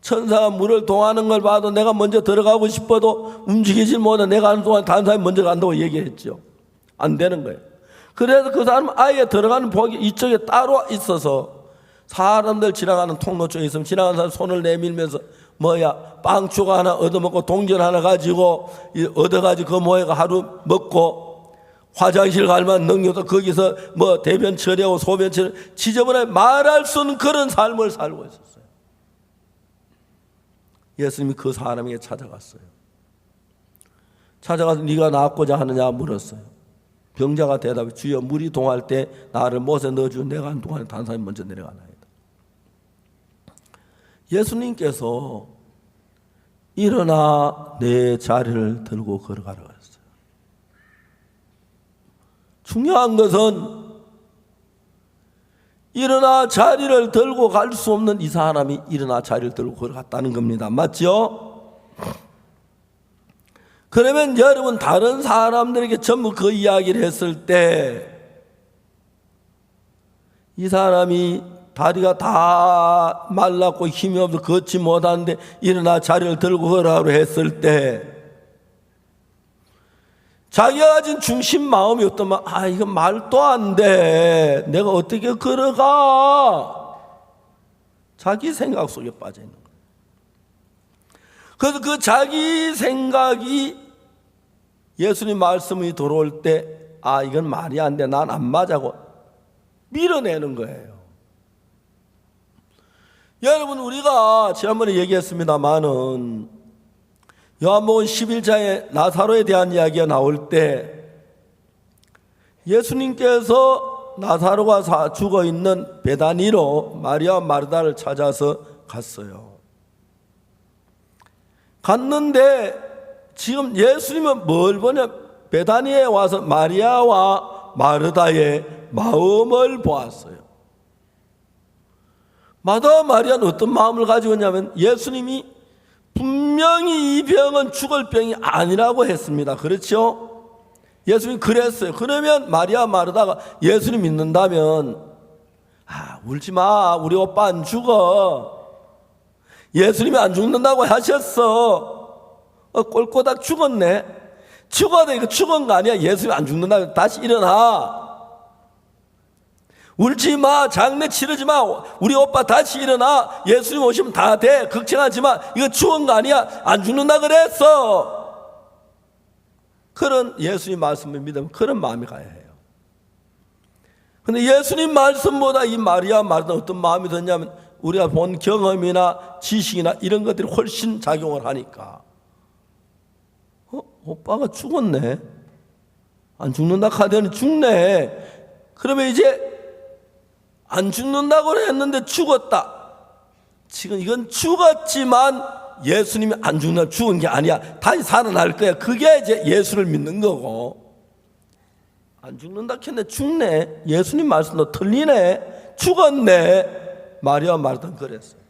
천사가 물을 동하는 걸 봐도 내가 먼저 들어가고 싶어도 움직이질 못해. 내가 하는 동안 다른 사람이 먼저 간다고 얘기했죠. 안 되는 거예요. 그래서 그 사람은 아예 들어가는 복이 이쪽에 따로 있어서, 사람들 지나가는 통로 쪽에 있으면 지나가는 사람 손을 내밀면서 빵추가 하나 얻어먹고 동전 하나 가지고 얻어가지고 그 모해가 하루 먹고, 화장실 갈만 능력도 거기서 대변 처리하고 소변 처리, 지저분하게 말할 수 없는 그런 삶을 살고 있었어요. 예수님이 그 사람에게 찾아갔어요. 찾아가서 네가 낫고자 하느냐 물었어요. 병자가 대답해, 주여 물이 동할 때 나를 못에 넣어주고 내가 한 동안에 다른 사람이 먼저 내려가나이다. 예수님께서 일어나 내 자리를 들고 걸어가라 그랬어요. 중요한 것은 일어나 자리를 들고 갈 수 없는 이 사람이 일어나 자리를 들고 걸어갔다는 겁니다. 맞죠? 그러면 여러분, 다른 사람들에게 전부 그 이야기를 했을 때 이 사람이 다리가 다 말랐고 힘이 없어 걷지 못하는데 일어나 자리를 들고 걸어가라고 했을 때 자기가 가진 중심 마음이 어떠면, 이건 말도 안 돼. 내가 어떻게 걸어가? 자기 생각 속에 빠져 있는 거예요. 그래서 그 자기 생각이 예수님 말씀이 들어올 때, 이건 말이 안 돼. 난 안 맞아고 밀어내는 거예요. 여러분, 우리가 지난번에 얘기했습니다마는 요한복음 11장에 나사로에 대한 이야기가 나올 때 예수님께서 나사로가 죽어 있는 베다니로 마리아와 마르다를 찾아서 갔어요. 갔는데 지금 예수님은 뭘 보냐, 베다니에 와서 마리아와 마르다의 마음을 보았어요. 마다 마리아는 어떤 마음을 가지고 있냐면 예수님이 분명히 이 병은 죽을 병이 아니라고 했습니다. 그렇죠? 예수님이 그랬어요. 그러면 마리아 마르다가 예수님 믿는다면 울지 마, 우리 오빠 안 죽어. 예수님이 안 죽는다고 하셨어. 꼴꼬닥 죽었네. 죽어도 이거 죽은 거 아니야. 예수님이 안 죽는다고. 다시 일어나. 울지 마, 장례 치르지 마, 우리 오빠 다시 일어나. 예수님 오시면 다 돼. 걱정하지 마. 이거 죽은 거 아니야. 안 죽는다 그랬어. 그런 예수님 말씀을 믿으면 그런 마음이 가야 해요. 근데 예수님 말씀보다 이 마리아 말은 어떤 마음이 드냐면 우리가 본 경험이나 지식이나 이런 것들이 훨씬 작용을 하니까 오빠가 죽었네. 안 죽는다 하더니 죽네. 그러면 이제 안 죽는다고 했는데 죽었다. 지금 이건 죽었지만 예수님이 안 죽는다, 죽은 게 아니야. 다시 살아날 거야. 그게 이제 예수를 믿는 거고. 안 죽는다 했는데 죽네. 예수님 말씀도 틀리네. 죽었네. 마리아 말던 그랬어요.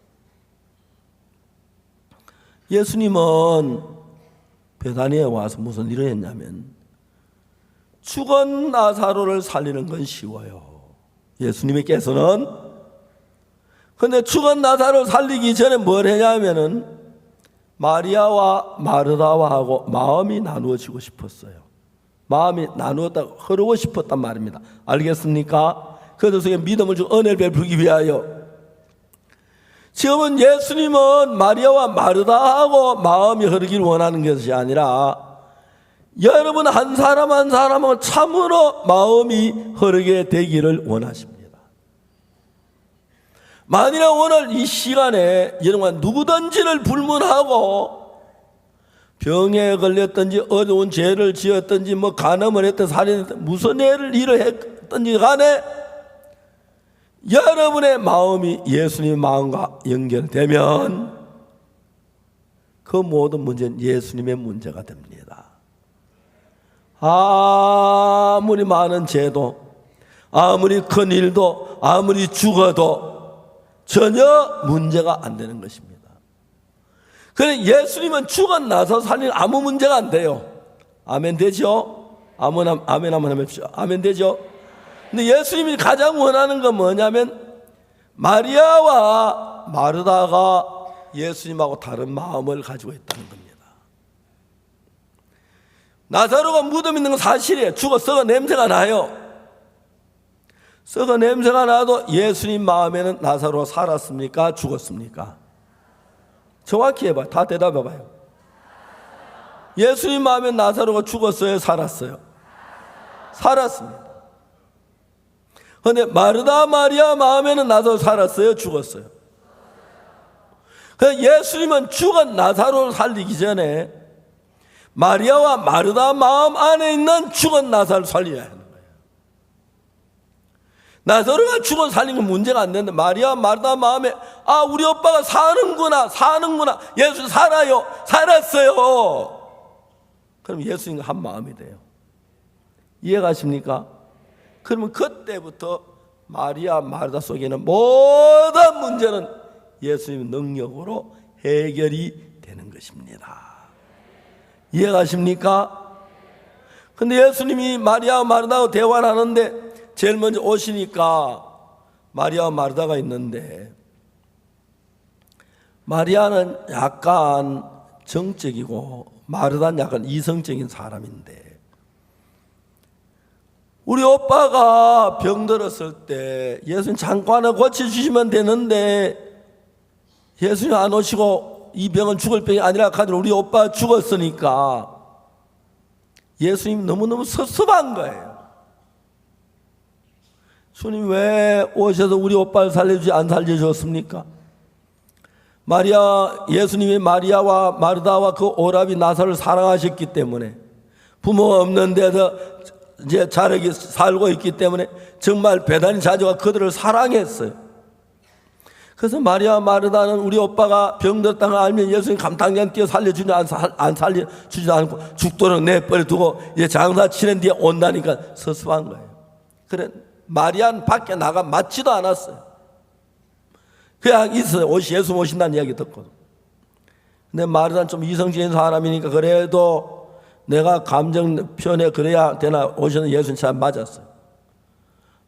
예수님은 베다니에 와서 무슨 일을 했냐면 죽은 나사로를 살리는 건 쉬워요. 예수님께서는. 근데 죽은 나사로를 살리기 전에 뭘 했냐면은 마리아와 마르다와 하고 마음이 나누어지고 싶었어요. 마음이 나누었다 흐르고 싶었단 말입니다. 알겠습니까? 그들 속에 믿음을 주고 은혜를 베풀기 위하여. 지금은 예수님은 마리아와 마르다하고 마음이 흐르길 원하는 것이 아니라 여러분 한 사람 한 사람은 참으로 마음이 흐르게 되기를 원하십니다. 만일에 오늘 이 시간에 여러분 누구든지를 불문하고 병에 걸렸든지 어두운 죄를 지었든지 뭐 간음을 했든 살인했든 무슨 일을 했든지 간에 여러분의 마음이 예수님의 마음과 연결되면 그 모든 문제는 예수님의 문제가 됩니다. 아무리 많은 죄도 아무리 큰 일도 아무리 죽어도 전혀 문제가 안 되는 것입니다. 그래 예수님은 죽은 나서 살리는 아무 문제가 안 돼요. 아멘 되죠? 아멘 한번 해봅시다. 아멘 되죠? 근데 예수님이 가장 원하는 건 뭐냐면 마리아와 마르다가 예수님하고 다른 마음을 가지고 있다는 겁니다. 나사로가 무덤 있는 건 사실이에요. 죽어 썩어 냄새가 나요. 썩어 냄새가 나도 예수님 마음에는 나사로가 살았습니까? 죽었습니까? 정확히 해봐요. 다 대답해봐요. 예수님 마음에 나사로가 죽었어요? 살았어요? 살았습니다. 그런데 마르다 마리아 마음에는 나사로 살았어요? 죽었어요? 그래서 예수님은 죽은 나사로를 살리기 전에 마리아와 마르다 마음 안에 있는 죽은 나사로를 살려야 하는 거예요. 나사로가 죽은 살린 건 문제가 안 되는데 마리아 마르다 마음에 우리 오빠가 사는구나. 예수 살아요. 살았어요. 그럼 예수님과 한 마음이 돼요. 이해가십니까? 그러면 그때부터 마리아 마르다 속에는 모든 문제는 예수님의 능력으로 해결이 되는 것입니다. 이해가십니까? 근데 예수님이 마리아와 마르다하고 대화를 하는데 제일 먼저 오시니까 마리아와 마르다가 있는데 마리아는 약간 정적이고 마르다는 약간 이성적인 사람인데 우리 오빠가 병들었을 때 예수님 잠깐은 고쳐주시면 되는데 예수님 안 오시고 이 병은 죽을 병이 아니라 하더니 우리 오빠 죽었으니까 예수님 너무너무 섭섭한 거예요. 주님 왜 오셔서 우리 오빠를 살려주지 안 살려주었습니까? 예수님이 마리아와 마르다와 그 오라비 나사로를 사랑하셨기 때문에 부모가 없는 데서 이제 자력이 살고 있기 때문에 정말 배단이 자주가 그들을 사랑했어요. 그래서 마리아 마르다는 우리 오빠가 병들었다는 걸 알면 예수님 감당장 뛰어 살려주지 안 살려주지 않고 죽도록 내버려두고 이제 장사 치는 뒤에 온다니까 섭섭한 거예요. 그래 마리아는 밖에 나가 맞지도 않았어요. 그냥 있어요. 예수 모신다는 이야기 듣거든. 근데 마르다는 좀 이성적인 사람이니까 그래도 내가 감정 표현에 그래야 되나 오시는 예수님 잘 맞았어요.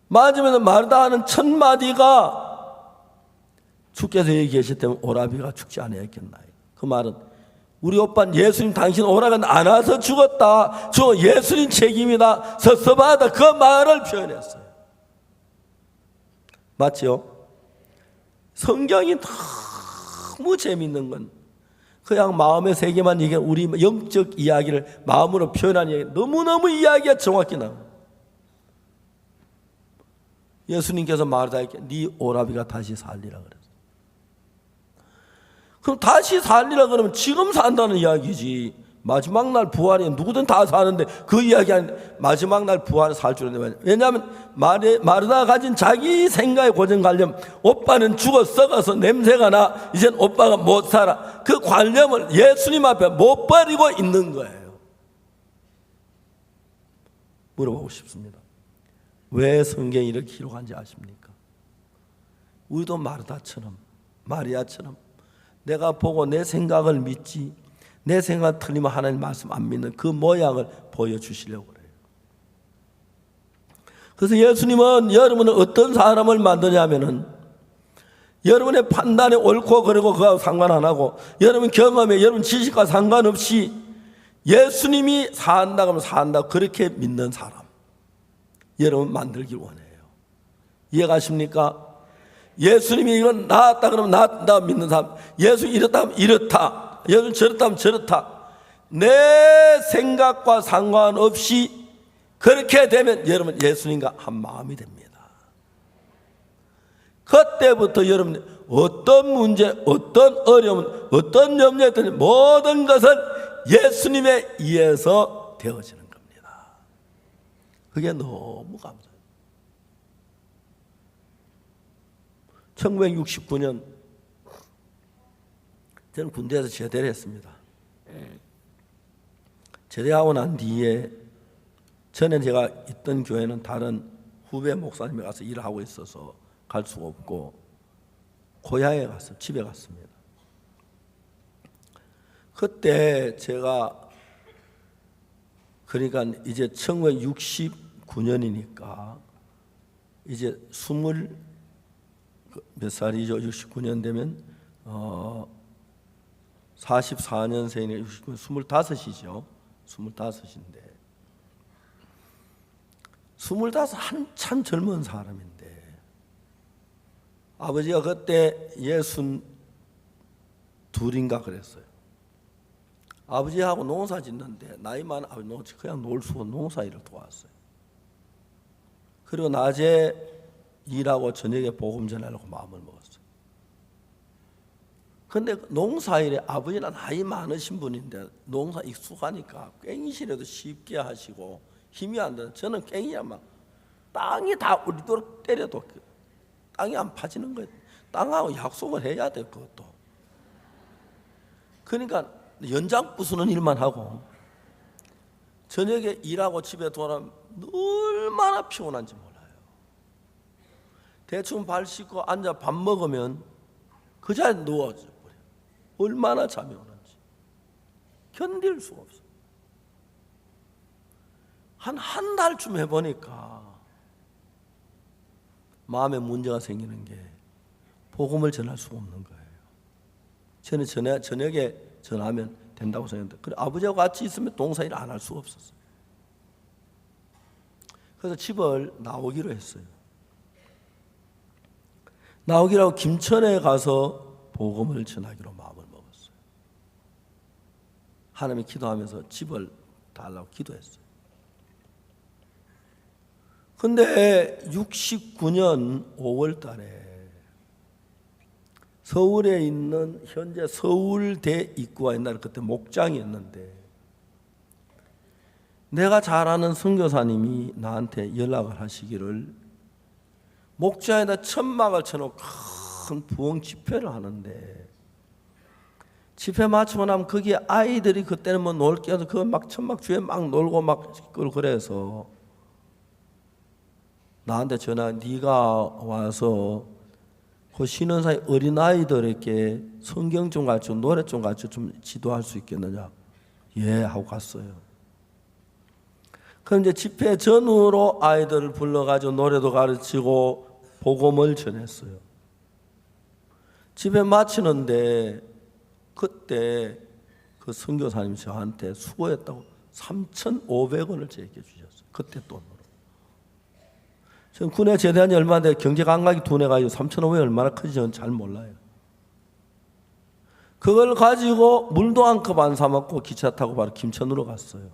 맞으면서 마르다 하는 첫 마디가 주께서 여기 계실 때면 오라비가 죽지 않았겠나. 그 말은 우리 오빠는 예수님 당신 오라가 안 와서 죽었다. 저 예수님 책임이다. 섭섭하다. 그 말을 표현했어요. 맞죠? 성경이 너무 재밌는 건 그냥 마음의 세계만 얘기해 우리 영적 이야기를 마음으로 표현하는 이야기 너무너무 이야기가 정확히 나와요. 예수님께서 마르다에게 네 오라비가 다시 살리라 그랬어요. 그럼 다시 살리라 그러면 지금 산다는 이야기지. 마지막 날 부활이 누구든 다 사는데 그 이야기 아니 마지막 날 부활을 살 줄 알았는데 왜냐하면 마르다가 가진 자기 생각에 고정관념 오빠는 죽어 썩어서 냄새가 나 이젠 오빠가 못 살아 그 관념을 예수님 앞에 못 버리고 있는 거예요. 물어보고 싶습니다. 왜 성경이 이렇게 기록한지 아십니까? 우리도 마르다처럼 마리아처럼 내가 보고 내 생각을 믿지 내 생각 틀리면 하나님 말씀 안 믿는 그 모양을 보여주시려고 그래요. 그래서 예수님은 여러분은 어떤 사람을 만드냐면은 여러분의 판단에 옳고 그르고 그거하고 상관 안 하고 여러분 경험에 여러분 지식과 상관없이 예수님이 산다 그러면 산다 그렇게 믿는 사람 여러분 만들길 원해요. 이해가십니까? 예수님이 이건 나았다 그러면 나았다 믿는 사람 예수 이렇다 하면 이렇다 예수 저렇다 하면 저렇다 내 생각과 상관없이 그렇게 되면 여러분 예수님과 한 마음이 됩니다. 그때부터 여러분 어떤 문제 어떤 어려움 어떤 염려든 모든 것은 예수님에 의해서 되어지는 겁니다. 그게 너무 감사해요. 1969년 저는 군대에서 제대를 했습니다. 제대하고 난 뒤에 전에 제가 있던 교회는 다른 후배 목사님이 가서 일을 하고 있어서 갈 수가 없고 고향에 가서 집에 갔습니다. 그때 제가 그러니까 이제 1969년이니까 이제 몇 살이죠? 69년 되면 44년생이니까 25이죠. 25인데 25 한참 젊은 사람인데 아버지가 그때 62인가 그랬어요. 아버지하고 농사 짓는데 나이 많은 아버지 그냥 놀 수가 농사 일을 도왔어요. 그리고 낮에 일하고 저녁에 복음 전하려고 마음을 먹었어요. 그런데 농사일에 아버지는 나이 많으신 분인데 농사 익숙하니까 꽹이시라도 쉽게 하시고 힘이 안 되는 저는 꽹이야만 땅이 다 우리도록 때려도 땅이 안 파지는 거예요. 땅하고 약속을 해야 돼 그것도. 그러니까 연장 부수는 일만 하고 저녁에 일하고 집에 돌아오면 얼마나 피곤한지 몰라요. 대충 발 씻고 앉아 밥 먹으면 그 자리에 누워져 버려요. 얼마나 잠이 오는지 견딜 수가 없어요. 한 달쯤 해보니까 마음에 문제가 생기는 게 복음을 전할 수가 없는 거예요. 저는 저녁에 전하면 된다고 생각했는데 그래 아버지하고 같이 있으면 동사일 안 할 수가 없었어요. 그래서 집을 나오기로 했어요. 나오기로 하고 김천에 가서 복음을 전하기로 마음을 먹었어요. 하나님이 기도하면서 집을 달라고 기도했어요. 근데 69년 5월 달에 서울에 있는 현재 서울대 입구가 옛날에 그때 목장이었는데 내가 잘 아는 선교사님이 나한테 연락을 하시기를 목장에다 천막을 쳐놓고 큰 부흥 집회를 하는데 집회 마치고 나면 거기에 아이들이 그때는 뭐 놀 게 없어서 그 막 천막 주에 막 놀고 막 그래서 나한테 전화 네가 와서 그 쉬는 사이 어린아이들에게 성경 좀 가르치고 노래 좀 가르치고 좀 지도할 수 있겠느냐? 예 하고 갔어요. 그럼 이제 집회 전후로 아이들을 불러가지고 노래도 가르치고 복음을 전했어요. 집회 마치는데 그때 그 선교사님이 저한테 수고했다고 3,500원을 제게 주셨어요. 그때 돈으로. 저는 군에 제대한 지 얼마 안 돼 경제 감각이 둔해가지고 3,500원 얼마나 큰지 저는 잘 몰라요. 그걸 가지고 물도 한 컵 안 사 먹고 기차 타고 바로 김천으로 갔어요.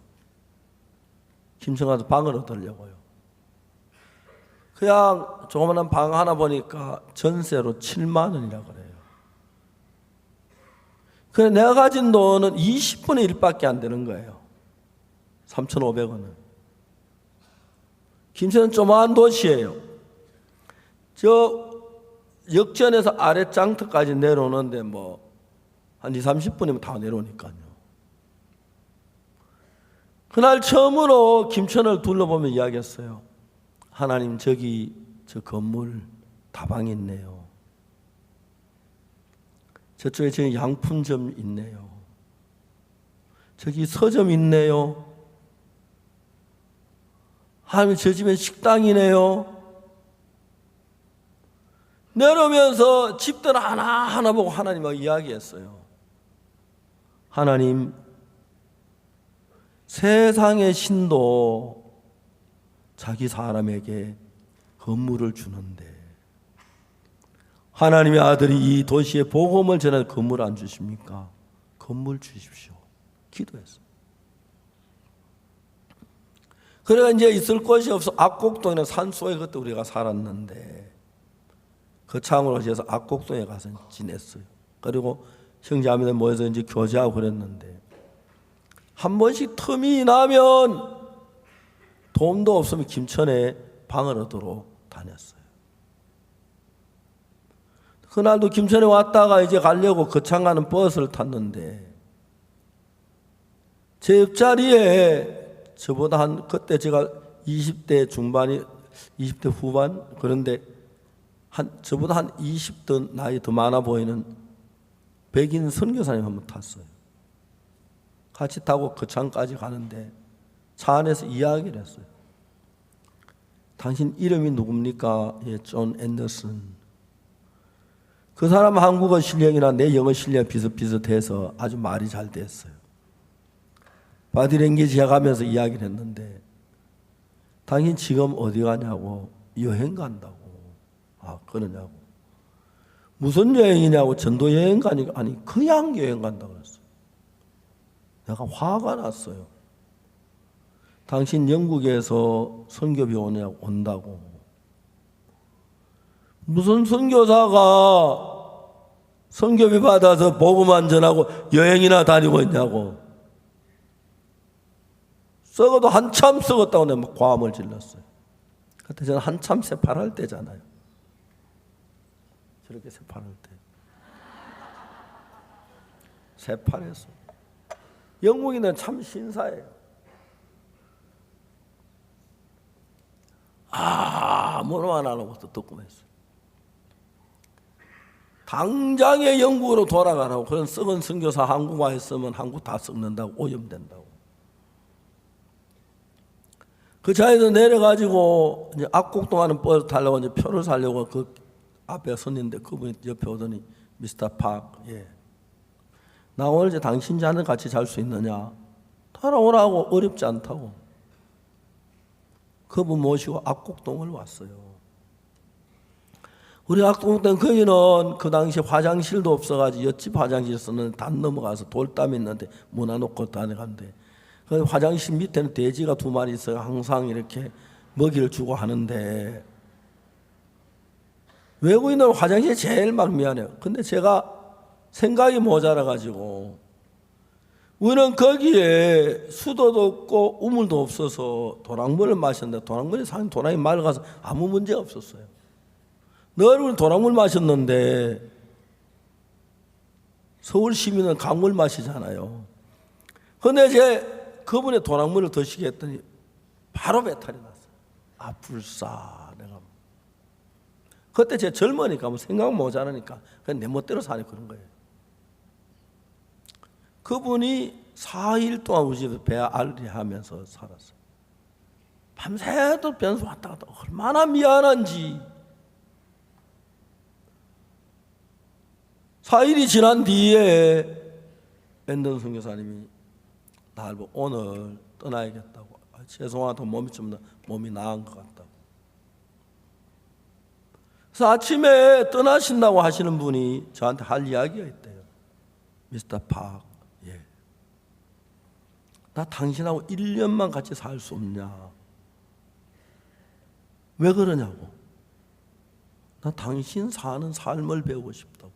김천 가서 방을 얻으려고요. 그냥 조그마한 방 하나 보니까 전세로 7만 원이라 그래요. 그래 내가 가진 돈은 20분의 1밖에 안 되는 거예요. 3,500원은. 김천은 조그마한 도시예요. 저 역전에서 아래 장터까지 내려오는데 뭐 한 20-30분이면 다 내려오니까요. 그날 처음으로 김천을 둘러보며 이야기했어요. 하나님 저기 저 건물 다방이 있네요. 저쪽에 저기 양품점 있네요. 저기 서점 있네요. 하나님 저 집엔 식당이네요. 내려오면서 집들 하나하나 보고 하나님하고 이야기했어요. 하나님 세상의 신도 자기 사람에게 건물을 주는데 하나님의 아들이 이 도시에 복음을 전해 건물 안 주십니까? 건물 주십시오. 기도했어요. 그래가 이제 있을 곳이 없어 악곡동에는 산속에 그때 우리가 살았는데 그 창으로 지어서 악곡동에 가서 지냈어요. 그리고 형제자매들 모여서 이제 교제하고 그랬는데 한 번씩 틈이 나면 돈도 없으면 김천에 방을 얻으러 다녔어요. 그날도 김천에 왔다가 이제 가려고 거창 가는 버스를 탔는데 제 옆자리에 저보다 한 그때 제가 20대 중반이 20대 후반 그런데 저보다 한 20대 나이 더 많아 보이는 백인 선교사님 한 번 탔어요. 같이 타고 거창까지 가는데 차 안에서 이야기를 했어요. 당신 이름이 누굽니까? 예, 존 앤더슨. 그 사람 한국어 실력이나 내 영어 실력 비슷비슷해서 아주 말이 잘 됐어요. 바디랭귀지 해가면서 이야기를 했는데 당신 지금 어디 가냐고 여행 간다고. 아 그러냐고. 무슨 여행이냐고 전도 여행 가니까 아니 그냥 여행 간다고 그랬어요. 내가 화가 났어요. 당신 영국에서 선교비 온다고. 무슨 선교사가 선교비 받아서 복음만 전하고 여행이나 다니고 있냐고. 썩어도 한참 썩었다고 내가 막 과음을 질렀어요. 그때 저는 한참 새파랄 때잖아요. 저렇게 새파랄 때. 새파랬어. 영국인은 참 신사예요. 아무나 안 하는 것도 듣고만 있어요. 당장에 영국으로 돌아가라고. 그런 썩은 선교사 한국 와 있으면 한국 다 썩는다고 오염된다고. 그 차에서 내려가지고 이제 악곡동 가는 버스 타려고 이제 표를 사려고 그 앞에 섰는데 그분이 옆에 오더니 미스터 팍, 예. 나 오늘 이제 당신 자는 같이 잘 수 있느냐? 따라오라고. 어렵지 않다고. 그분 모시고 악곡동을 왔어요. 우리 악곡동 거기는 그 당시에 화장실도 없어가지고 옆집 화장실 쓰는 단 넘어가서 돌담 있는데 문화놓고 다녀간대. 그 화장실 밑에는 돼지가 2마리 있어요. 항상 이렇게 먹이를 주고 하는데 외국인들은 화장실이 제일 막 미안해요. 근데 제가 생각이 모자라가지고 우리는 거기에 수도도 없고 우물도 없어서 도랑물을 마셨는데 도랑물이 사는 도랑이 맑아서 아무 문제가 없었어요. 늘 우리 도랑물 마셨는데 서울 시민은 강물 마시잖아요. 근데 이제 그분의 도랑물을 드시게 했더니 바로 배탈이 났어요. 불싸. 내가 그때 제 젊으니까 뭐 생각 모자라니까 그냥 내 멋대로 사니 그런 거예요. 그분이 4일 동안 우리 집에 배앓이 하면서 살았어요. 밤새도록 변소 왔다 갔다 얼마나 미안한지. 4일이 지난 뒤에 앤던 선교사님이 날 보고 오늘 떠나야겠다고. 죄송하다 몸이 나은 것 같다고. 그래서 아침에 떠나신다고 하시는 분이 저한테 할 이야기가 있대요. 미스터 팍, 예. 나 당신하고 1년만 같이 살 수 없냐? 왜 그러냐고. 나 당신 사는 삶을 배우고 싶다고.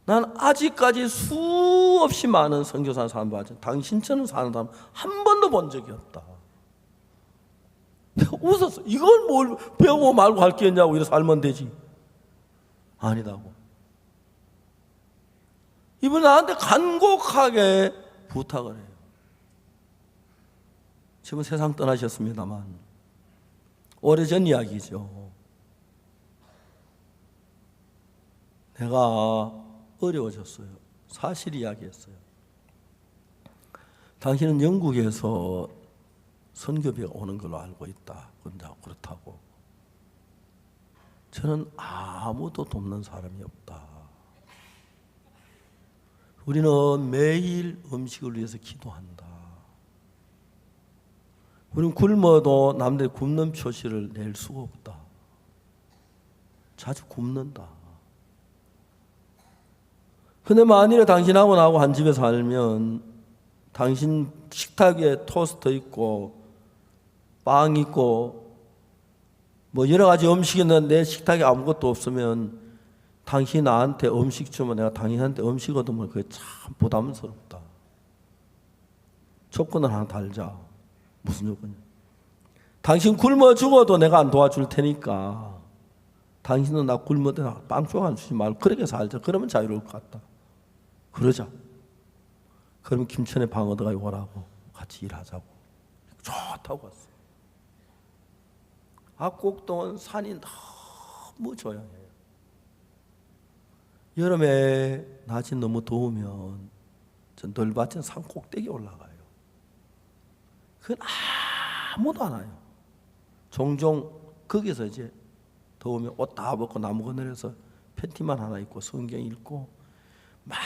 난 아직까지 수없이 많은 선교사 사람 봤지만 당신처럼 사는 사람 한 번도 본 적이 없다. 내가 웃었어. 이걸 뭘 배우고 말고 할 게 있냐고. 이래 살면 되지. 아니다고. 이분 나한테 간곡하게 부탁을 해요. 지금 세상 떠나셨습니다만 오래전 이야기죠. 내가 어려워졌어요. 사실 이야기했어요. 당신은 영국에서 선교비가 오는 걸로 알고 있다. 그렇다고. 저는 아무도 돕는 사람이 없다. 우리는 매일 음식을 위해서 기도한다. 우리는 굶어도 남들이 굶는 표시를 낼 수가 없다. 자주 굶는다. 근데 만일에 당신하고 나하고 한 집에 살면 당신 식탁 위에 토스트 있고 빵 있고 뭐 여러 가지 음식이 있는데 내 식탁에 아무것도 없으면 당신이 나한테 음식 주면 내가 당신한테 음식 얻으면 그게 참 부담스럽다. 조건을 하나 달자. 무슨 조건이야? 당신 굶어 죽어도 내가 안 도와줄 테니까 당신은 나 굶어도 빵 조각 주지 말고 그렇게 살자. 그러면 자유로울 것 같다. 그러자. 그러면 김천에 방 얻어가 오라고 같이 일하자고. 좋다고 왔어. 압곡동은 산이 너무 조용해요. 여름에 낮이 너무 더우면 전 널밭은 산 꼭대기 올라가요. 그건 아무도 안 와요. 종종 거기서 이제 더우면 옷 다 벗고 나무 그늘에서 팬티만 하나 입고 성경 읽고 막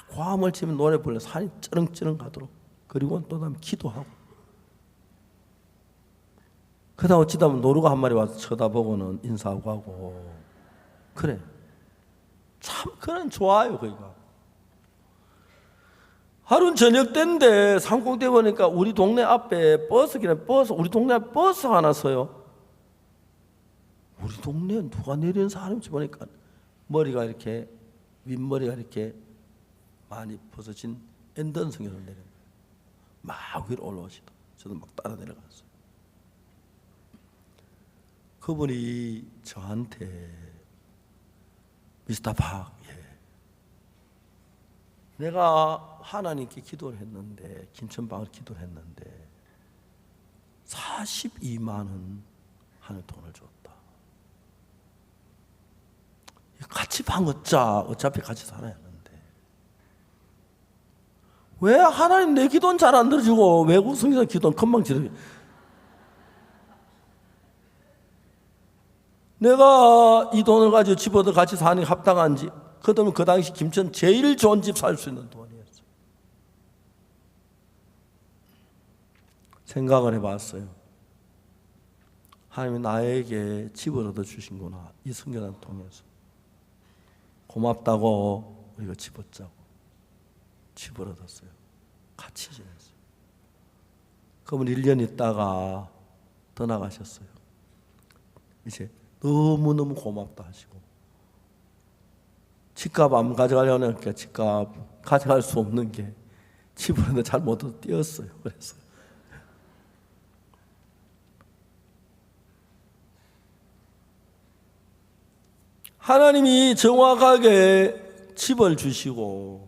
과음을 치면 노래 불러 산이 쩌렁쩌렁 가도록. 그리고 또 다음에 기도하고. 그러다 어찌다 보면 노루가 한 마리 와서 쳐다보고는 인사하고 가고. 그래. 참 그런 좋아요 거기가. 하루는 저녁 때인데 산꼭대기 보니까 우리 동네 앞에 버스 우리 동네 앞에 버스 하나 서요. 우리 동네에 누가 내리는 사람인지 보니까 머리가 이렇게 윗머리가 이렇게 많이 벗어진 앤던 성경을 내린 거예요. 막 위로 올라오시다. 저도 막 따라 내려갔어요. 그분이 저한테 미스터 박, 내가 하나님께 기도를 했는데 김천방을 기도를 했는데 42만 원 하는 돈을 줬다. 같이 방 얻자. 어차피 같이 살아야 하는데 왜 하나님 내 기도는 잘 안 들어주고 외국 성교사 기도는 금방 지르게. 내가 이 돈을 가지고 집 얻어 같이 사는 게 합당한지. 그 돈은 그 당시 김천 제일 좋은 집 살 수 있는 돈이었어요. 생각을 해봤어요. 하나님이 나에게 집을 얻어주신구나. 이 선교단 통해서. 고맙다고 우리가 집 얻자고. 집을 얻었어요. 같이 지냈어요. 그러면 1년 있다가 떠나가셨어요. 이제 너무너무 고맙다 하시고 집값 안 가져가려고 하니까 집값 가져갈 수 없는 게 집을 얻는데 잘 못 얻어 뛰었어요. 그래서 하나님이 정확하게 집을 주시고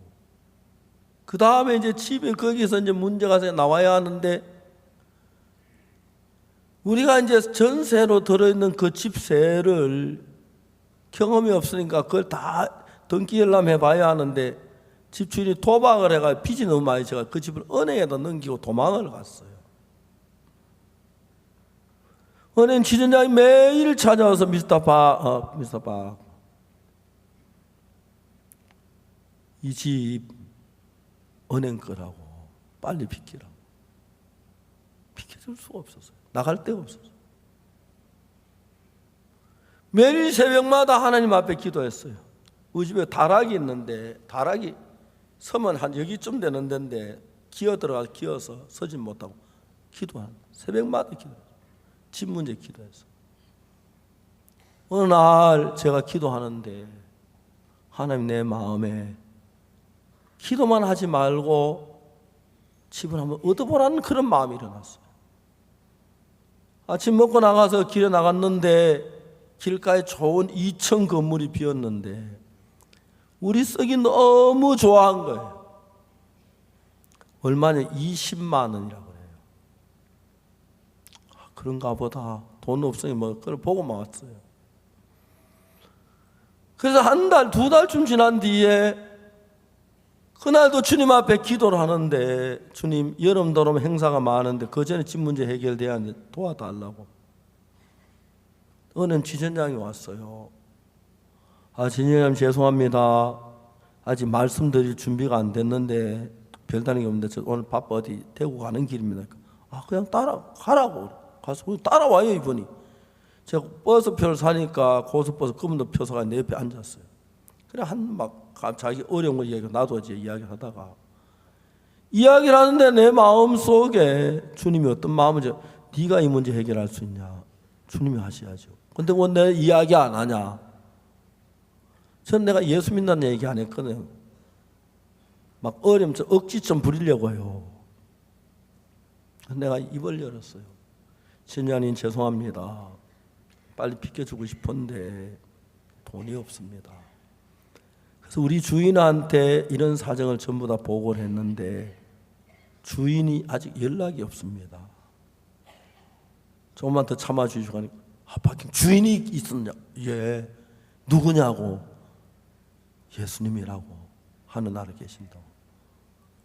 그 다음에 이제 집에 거기서 이제 문제가 나와야 하는데 우리가 이제 전세로 들어있는 그 집세를 경험이 없으니까 그걸 다 등기열람 해봐야 하는데 집주인이 도박을 해가 빚이 너무 많이 져가 그 집을 은행에다 넘기고 도망을 갔어요. 은행 지점장이 매일 찾아와서 미스터 박, 이 집 은행 거라고 빨리 비키라고. 비켜줄 수가 없었어요. 나갈 데가 없었어요. 매일 새벽마다 하나님 앞에 기도했어요. 우리 집에 다락이 있는데 다락이 서면 한 여기쯤 되는 데인데 기어서 서진 못하고 기도하는 새벽마다 기도했어요. 집 문제 기도했어요. 어느 날 제가 기도하는데 하나님 내 마음에 기도만 하지 말고 집을 한번 얻어보라는 그런 마음이 일어났어요. 아침 먹고 나가서 길에 나갔는데 길가에 좋은 2층 건물이 비었는데 우리 썩이 너무 좋아한 거예요. 얼마냐? 20만 원이라고 그래요. 그런가 보다. 돈 없으니 뭐 그걸 보고만 왔어요. 그래서 한 달, 두 달쯤 지난 뒤에 그날도 주님 앞에 기도를 하는데 주님 여름 도름 행사가 많은데 그 전에 집 문제 해결돼야 하는데 도와달라고. 어느 지점장이 왔어요. 지점장님 죄송합니다. 아직 말씀드릴 준비가 안 됐는데 별다른 게 없는데 저 오늘 바빠 어디 대구 가는 길입니다. 그냥 따라가라고. 가서 따라와요 이분이. 제가 버스표를 사니까 고속버스 그분도 표사가 내 옆에 앉았어요. 그래 막 자기 어려운 거 이야기하고 나도 이제 이야기를 하다가 이야기를 하는데 내 마음 속에 주님이 어떤 마음을 네가 이 문제 해결할 수 있냐? 주님이 하셔야죠. 근데 왜 내 이야기 안 하냐? 전 내가 예수 믿는다는 얘기 안 했거든요. 막 어려움 억지 좀 부리려고 해요. 내가 입을 열었어요. 신장님 죄송합니다. 빨리 비켜주고 싶은데 돈이 없습니다. 그래서 우리 주인한테 이런 사정을 전부 다 보고를 했는데 주인이 아직 연락이 없습니다. 조금만 더 참아주시고 하니까 밖에 주인이 있었냐? 예. 누구냐고? 예수님이라고 하는 나라 계신다고.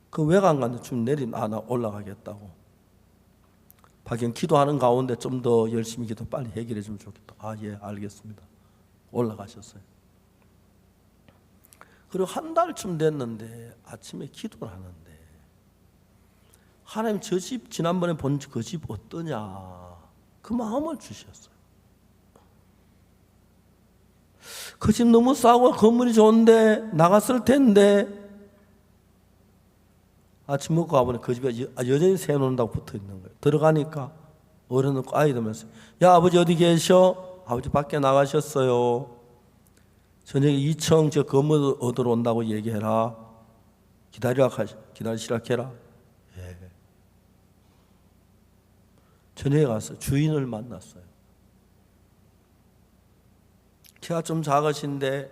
그 외관 갔는데 좀 나 올라가겠다고. 밖에 기도하는 가운데 좀 더 열심히 기도 빨리 해결해 주면 좋겠다. 예, 알겠습니다. 올라가셨어요. 그리고 한 달쯤 됐는데 아침에 기도를 하는데 하나님 저 집 지난번에 본 그 집 어떠냐 그 마음을 주셨어요. 그 집 너무 싸고 건물이 좋은데 나갔을 텐데 아침 먹고 가보니 그 집에 여전히 세워놓는다고 붙어있는 거예요. 들어가니까 어른 없고 아이 들면서 야 아버지 어디 계셔? 아버지 밖에 나가셨어요. 저녁에 2층 저 건물 얻으러 온다고 얘기해라. 기다리시라 해라. 예. 저녁에 가서 주인을 만났어요. 키가 좀 작으신데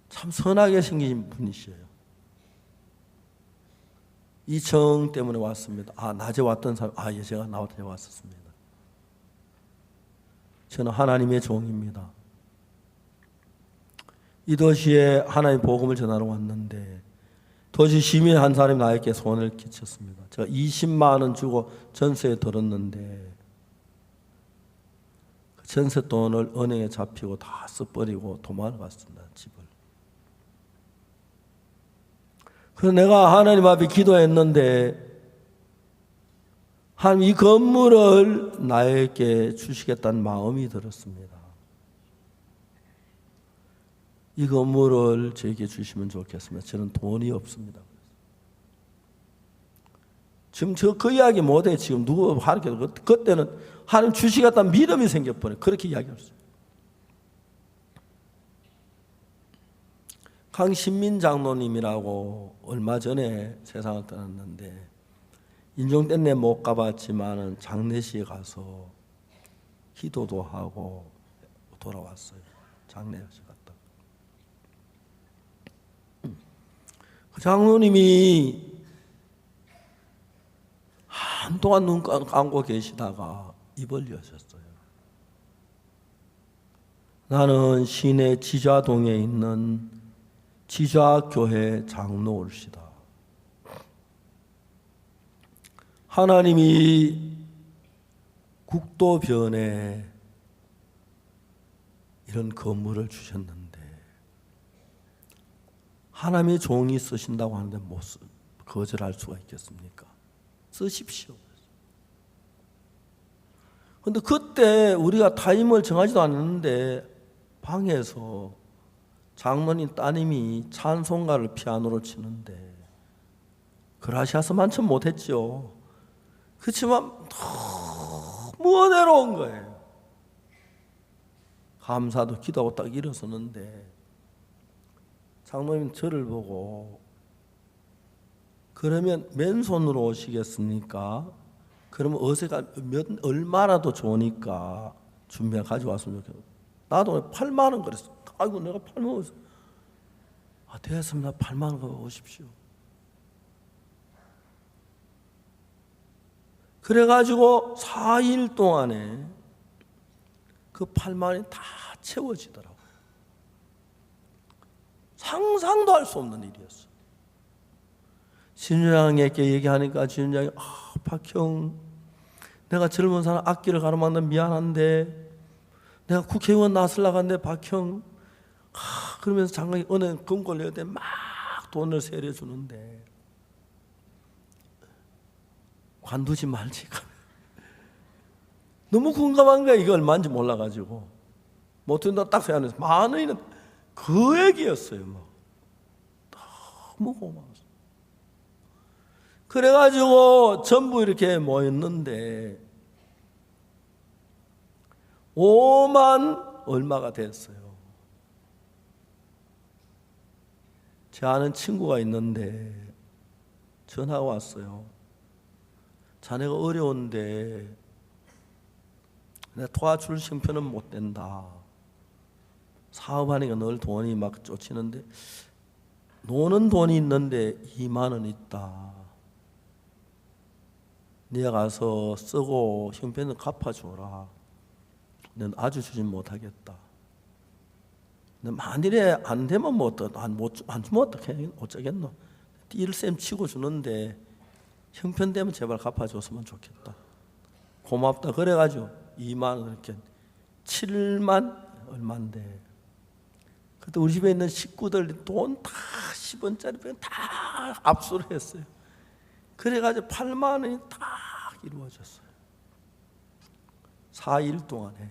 참 선하게 생긴 분이시에요. 2층 때문에 왔습니다. 낮에 왔던 사람, 예, 제가 낮에 왔었습니다. 저는 하나님의 종입니다. 이 도시에 하나님 복음을 전하러 왔는데 도시 시민 한 사람이 나에게 손을 끼쳤습니다. 제가 20만 원 주고 전세에 들었는데 그 전세 돈을 은행에 잡히고 다 써버리고 도망을 갔습니다. 집을. 그래서 내가 하나님 앞에 기도했는데 하나님 이 건물을 나에게 주시겠다는 마음이 들었습니다. 이 건물을 저에게 주시면 좋겠습니다. 저는 돈이 없습니다. 지금 그 이야기 못해. 지금 누구 하는 그때는 하나님 주시겠다는 믿음이 생겨버려요. 그렇게 이야기했어요. 강신민 장로님이라고 얼마 전에 세상을 떠났는데 인종 때문에 못 가봤지만 장례식에 가서 기도도 하고 돌아왔어요. 장례식 갔다. 그 장로님이 한동안 눈 감고 계시다가 입을 여셨어요. 나는 시내 지좌동에 있는 지좌교회 장로올시다. 하나님이 국도변에 이런 건물을 주셨는데 하나님이 종이 쓰신다고 하는데 못 거절할 수가 있겠습니까? 쓰십시오. 그런데 그때 우리가 타임을 정하지도 않았는데 방에서 장로님 따님이 찬송가를 피아노로 치는데 그라시아스만큼 못했죠. 그렇지만 너무 은혜로운 거예요. 감사도 기도하고 딱 일어서는데 장로님 저를 보고 그러면 맨손으로 오시겠습니까? 그러면 어색한 얼마라도 좋으니까 준비해 가져왔으면 좋겠어요. 나도 8만 원 그랬어. 아이고 내가 8만 원. 됐습니다. 8만 원 가져 오십시오. 그래가지고 4일 동안에 그 8만 원이 다 채워지더라고요. 상상도 할 수 없는 일이었어요. 진주장에게 얘기하니까 진주장이 박형 내가 젊은 사람 악기를 가로막는 미안한데 내가 국회의원 나서려고 하는데 박형 그러면서 장관이 은행 금고를 내야 돼 막 돈을 세려주는데 관두지 말지. 너무 궁금한 거야. 이게 얼마인지 몰라가지고 못 든다 딱 생각해서 만 원이는 그 얘기였어요. 막 너무 고마웠어요. 그래가지고 전부 이렇게 모였는데 5만 얼마가 됐어요. 제 아는 친구가 있는데 전화가 왔어요. 자네가 어려운데 내가 도와줄 형편은 못 된다. 사업하니까 늘 돈이 막 쫓이는데 노는 돈이 있는데 2만 원 있다. 네가 가서 쓰고 형편을 갚아줘라. 넌 아주 주진 못하겠다. 만일에 안 되면 뭐 안 주면 어쩌겠노. 띠를 치고 주는데 형편되면 제발 갚아줬으면 좋겠다. 고맙다. 그래가지고 2만 원 이렇게 7만 얼마인데 그때 우리 집에 있는 식구들 돈 다 10원짜리 다 압수를 했어요. 그래가지고 8만 원이 딱 이루어졌어요. 4일 동안에.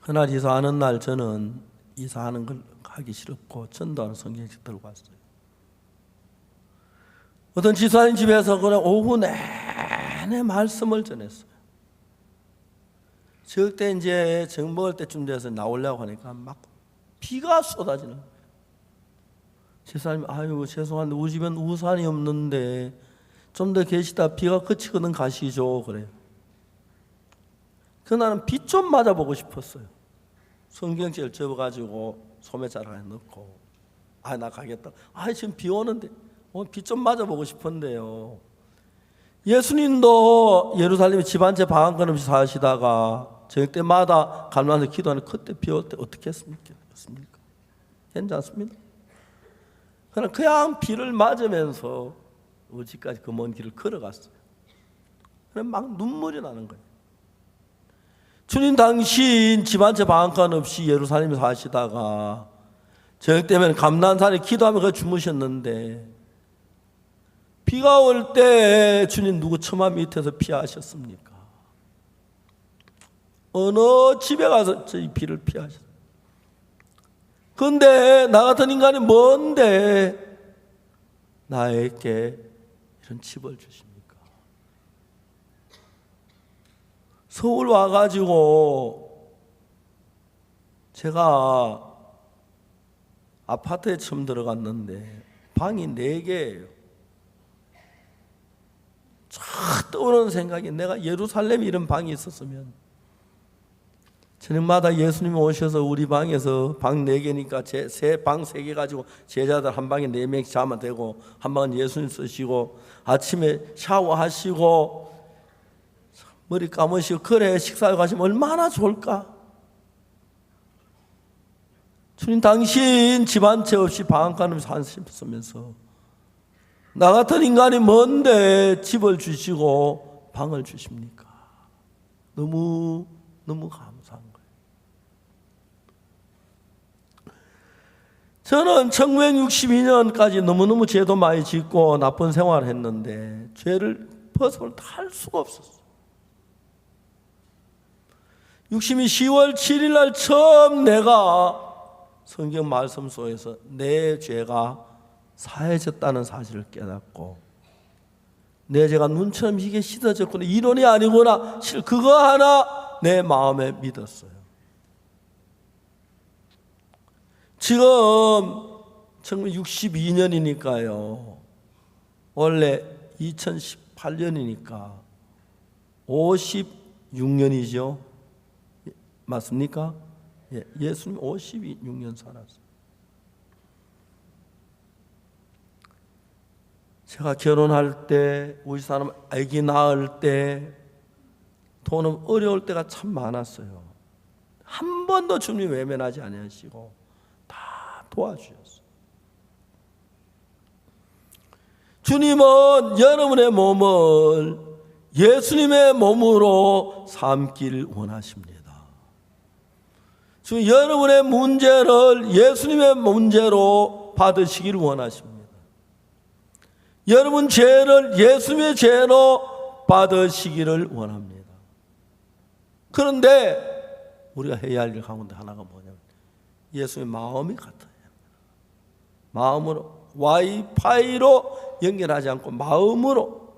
그날 이사하는 날 저는 이사하는 걸 하기 싫었고 전도하는 성경책 들고 왔어요. 어떤 지사님 집에서 그냥 오후 내내 말씀을 전했어요. 저때 이제 정 먹을 때쯤 돼서 나오려고 하니까 막 비가 쏟아지는 거예요. 지사님 아유 죄송한데 우리 집엔 우산이 없는데 좀 더 계시다 비가 그치거든 가시죠 그래요. 그날은 비 좀 맞아보고 싶었어요. 성경책을 접어가지고 소매자락에 넣고 나 가겠다. 지금 비 오는데 비 좀 맞아보고 싶은데요. 예수님도 예루살렘에 집 한 채 방 한 건 없이 사시다가 저녁 때마다 갈망해서 기도하는 그때 비 올 때 어떻게 했습니까? 괜찮습니다. 그냥 비를 맞으면서 어디까지 그 먼 길을 걸어갔어요. 그냥 막 눈물이 나는 거예요. 주님 당신 집 한 채 방 한 건 없이 예루살렘에 사시다가 저녁 때면 감난산에 기도하며 그 주무셨는데 비가 올 때 주님 누구 처마 밑에서 피하셨습니까? 어느 집에 가서 저희 비를 피하셨어요. 그런데 나 같은 인간이 뭔데 나에게 이런 집을 주십니까? 서울 와가지고 제가 아파트에 처음 들어갔는데 방이 4개예요. 쫙 떠오르는 생각이 내가 예루살렘에 이런 방이 있었으면 저녁마다 예수님이 오셔서 우리 방에서 방 4개니까 방 3개 가지고 제자들 한 방에 4명씩 자면 되고, 한 방은 예수님 쓰시고, 아침에 샤워하시고 머리 감으시고 그래 식사하고 가시면 얼마나 좋을까. 주님, 당신 집 한 채 없이 방 한 칸 없이 사시면서 나 같은 인간이 뭔데 집을 주시고 방을 주십니까? 너무 감사한 거예요. 저는 1962년까지 너무너무 죄도 많이 짓고 나쁜 생활을 했는데 죄를 벗어날 수가 없었어요. 62년 10월 7일 날 처음 내가 성경 말씀 속에서 내 죄가 사해졌다는 사실을 깨닫고, 내 죄가 눈처럼 이게 씻어졌구나, 이론이 아니구나, 그거 하나 내 마음에 믿었어요. 지금 1962년이니까요 원래 2018년이니까 56년이죠. 맞습니까? 예, 예수님 56년 살았어요. 제가 결혼할 때, 우리 사람 아기 낳을 때, 돈은 어려울 때가 참 많았어요. 한 번도 주님 외면하지 아니하시고 다 도와주셨어요. 주님은 여러분의 몸을 예수님의 몸으로 삼기를 원하십니다. 주님, 여러분의 문제를 예수님의 문제로 받으시기를 원하십니다. 여러분 죄를 예수님의 죄로 받으시기를 원합니다. 그런데 우리가 해야 할 일 가운데 하나가 뭐냐면 예수님의 마음이 같아야 합니다. 마음으로, 와이파이로 연결하지 않고 마음으로.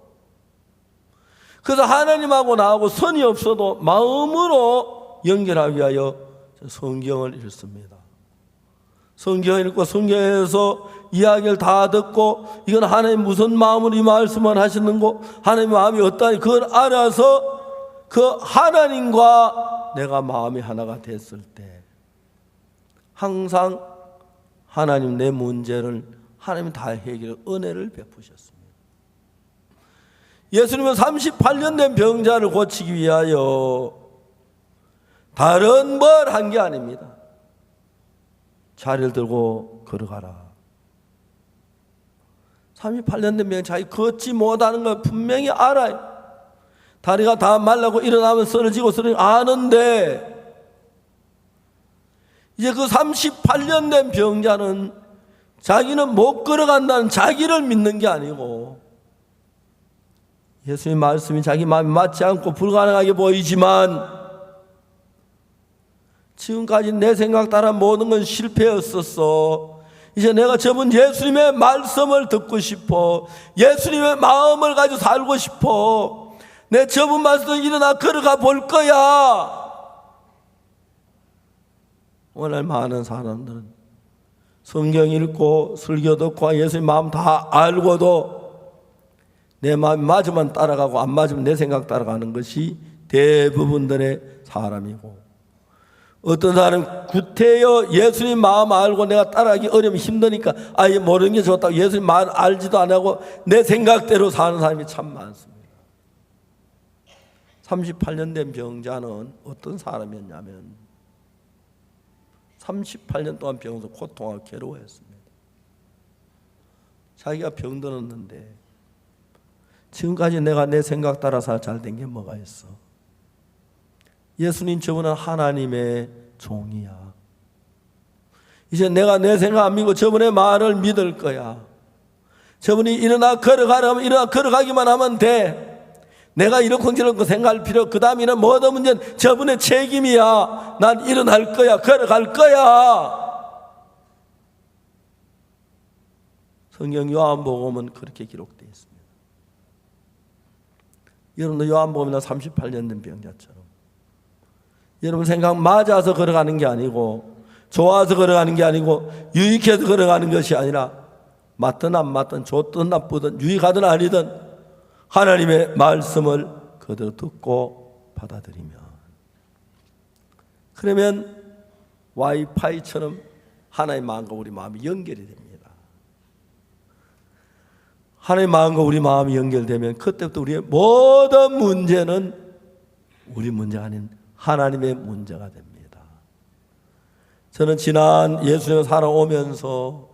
그래서 하나님하고 나하고 선이 없어도 마음으로 연결하기 위하여 성경을 읽습니다. 성경을 읽고 성경에서 이야기를 다 듣고, 이건 하나님 무슨 마음으로 이 말씀을 하시는고, 하나님의 마음이 어떠하니 그걸 알아서 그 하나님과 내가 마음이 하나가 됐을 때 항상 하나님 내 문제를 하나님이 다 해결해 은혜를 베푸셨습니다. 예수님은 38년 된 병자를 고치기 위하여 다른 뭘 한 게 아닙니다. 자리를 들고 걸어가라. 38년 된 병, 자기 걷지 못하는 걸 분명히 알아요. 다리가 다 말라고 일어나면 쓰러지고 아는데, 이제 그 38년 된 병자는 자기는 못 걸어간다는 자기를 믿는 게 아니고, 예수님 말씀이 자기 마음에 맞지 않고 불가능하게 보이지만, 지금까지 내 생각 따라 모든 건 실패였었어. 이제 내가 저분 예수님의 말씀을 듣고 싶어. 예수님의 마음을 가지고 살고 싶어. 내 저분 말씀으로 일어나 걸어가 볼 거야. 오늘 많은 사람들은 성경 읽고 설교 듣고 예수님 마음 다 알고도 내 마음이 맞으면 따라가고 안 맞으면 내 생각 따라가는 것이 대부분들의 사람이고, 어떤 사람은 구태여 예수님 마음 알고 내가 따라가기 어려우면 힘드니까 아예 모르는 게 좋다고 예수님 마음 알지도 안 하고 내 생각대로 사는 사람이 참 많습니다. 38년 된 병자는 어떤 사람이었냐면 38년 동안 병에서 고통하고 괴로워했습니다. 자기가 병들었는데 지금까지 내가 내 생각 따라서 잘 된 게 뭐가 있어? 예수님, 저분은 하나님의 종이야. 이제 내가 내 생각 안 믿고 저분의 말을 믿을 거야. 저분이 일어나 걸어가라면 일어나 걸어가기만 하면 돼. 내가 이렇고 저렇고 생각할 필요, 그 다음에는 모든 문제는 저분의 책임이야. 난 일어날 거야. 걸어갈 거야. 성경 요한복음은 그렇게 기록되어 있습니다. 여러분도 요한복음이나 38년 된 병자처럼 여러분 생각 맞아서 걸어가는 게 아니고, 좋아서 걸어가는 게 아니고, 유익해서 걸어가는 것이 아니라 맞든 안 맞든 좋든 나쁘든 유익하든 아니든 하나님의 말씀을 그대로 듣고 받아들이면 그러면 와이파이처럼 하나님 마음과 우리 마음이 연결이 됩니다. 하나님 마음과 우리 마음이 연결되면 그때부터 우리의 모든 문제는 우리 문제가 아닌 하나님의 문제가 됩니다. 저는 지난 예수님 살아오면서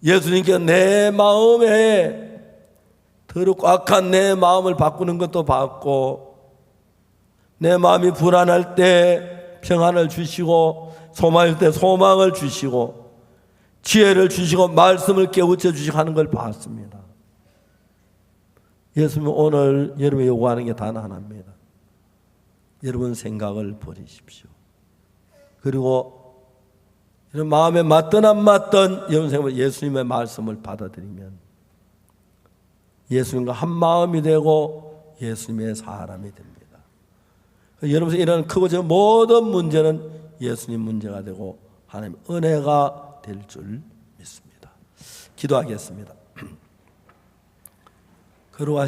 예수님께 내 마음에 더럽고 악한 내 마음을 바꾸는 것도 봤고, 내 마음이 불안할 때 평안을 주시고, 소망일 때 소망을 주시고, 지혜를 주시고 말씀을 깨우쳐 주시고 하는 걸 봤습니다. 예수님은 오늘 여러분이 요구하는 게 단 하나입니다. 여러분 생각을 버리십시오. 그리고 여러분 마음에 맞든 안 맞든 여러분 생각을 예수님의 말씀을 받아들이면 예수님과 한 마음이 되고 예수님의 사람이 됩니다. 여러분 이런 크고 작은 모든 문제는 예수님 문제가 되고 하나님 은혜가 될 줄 믿습니다. 기도하겠습니다. 거룩하신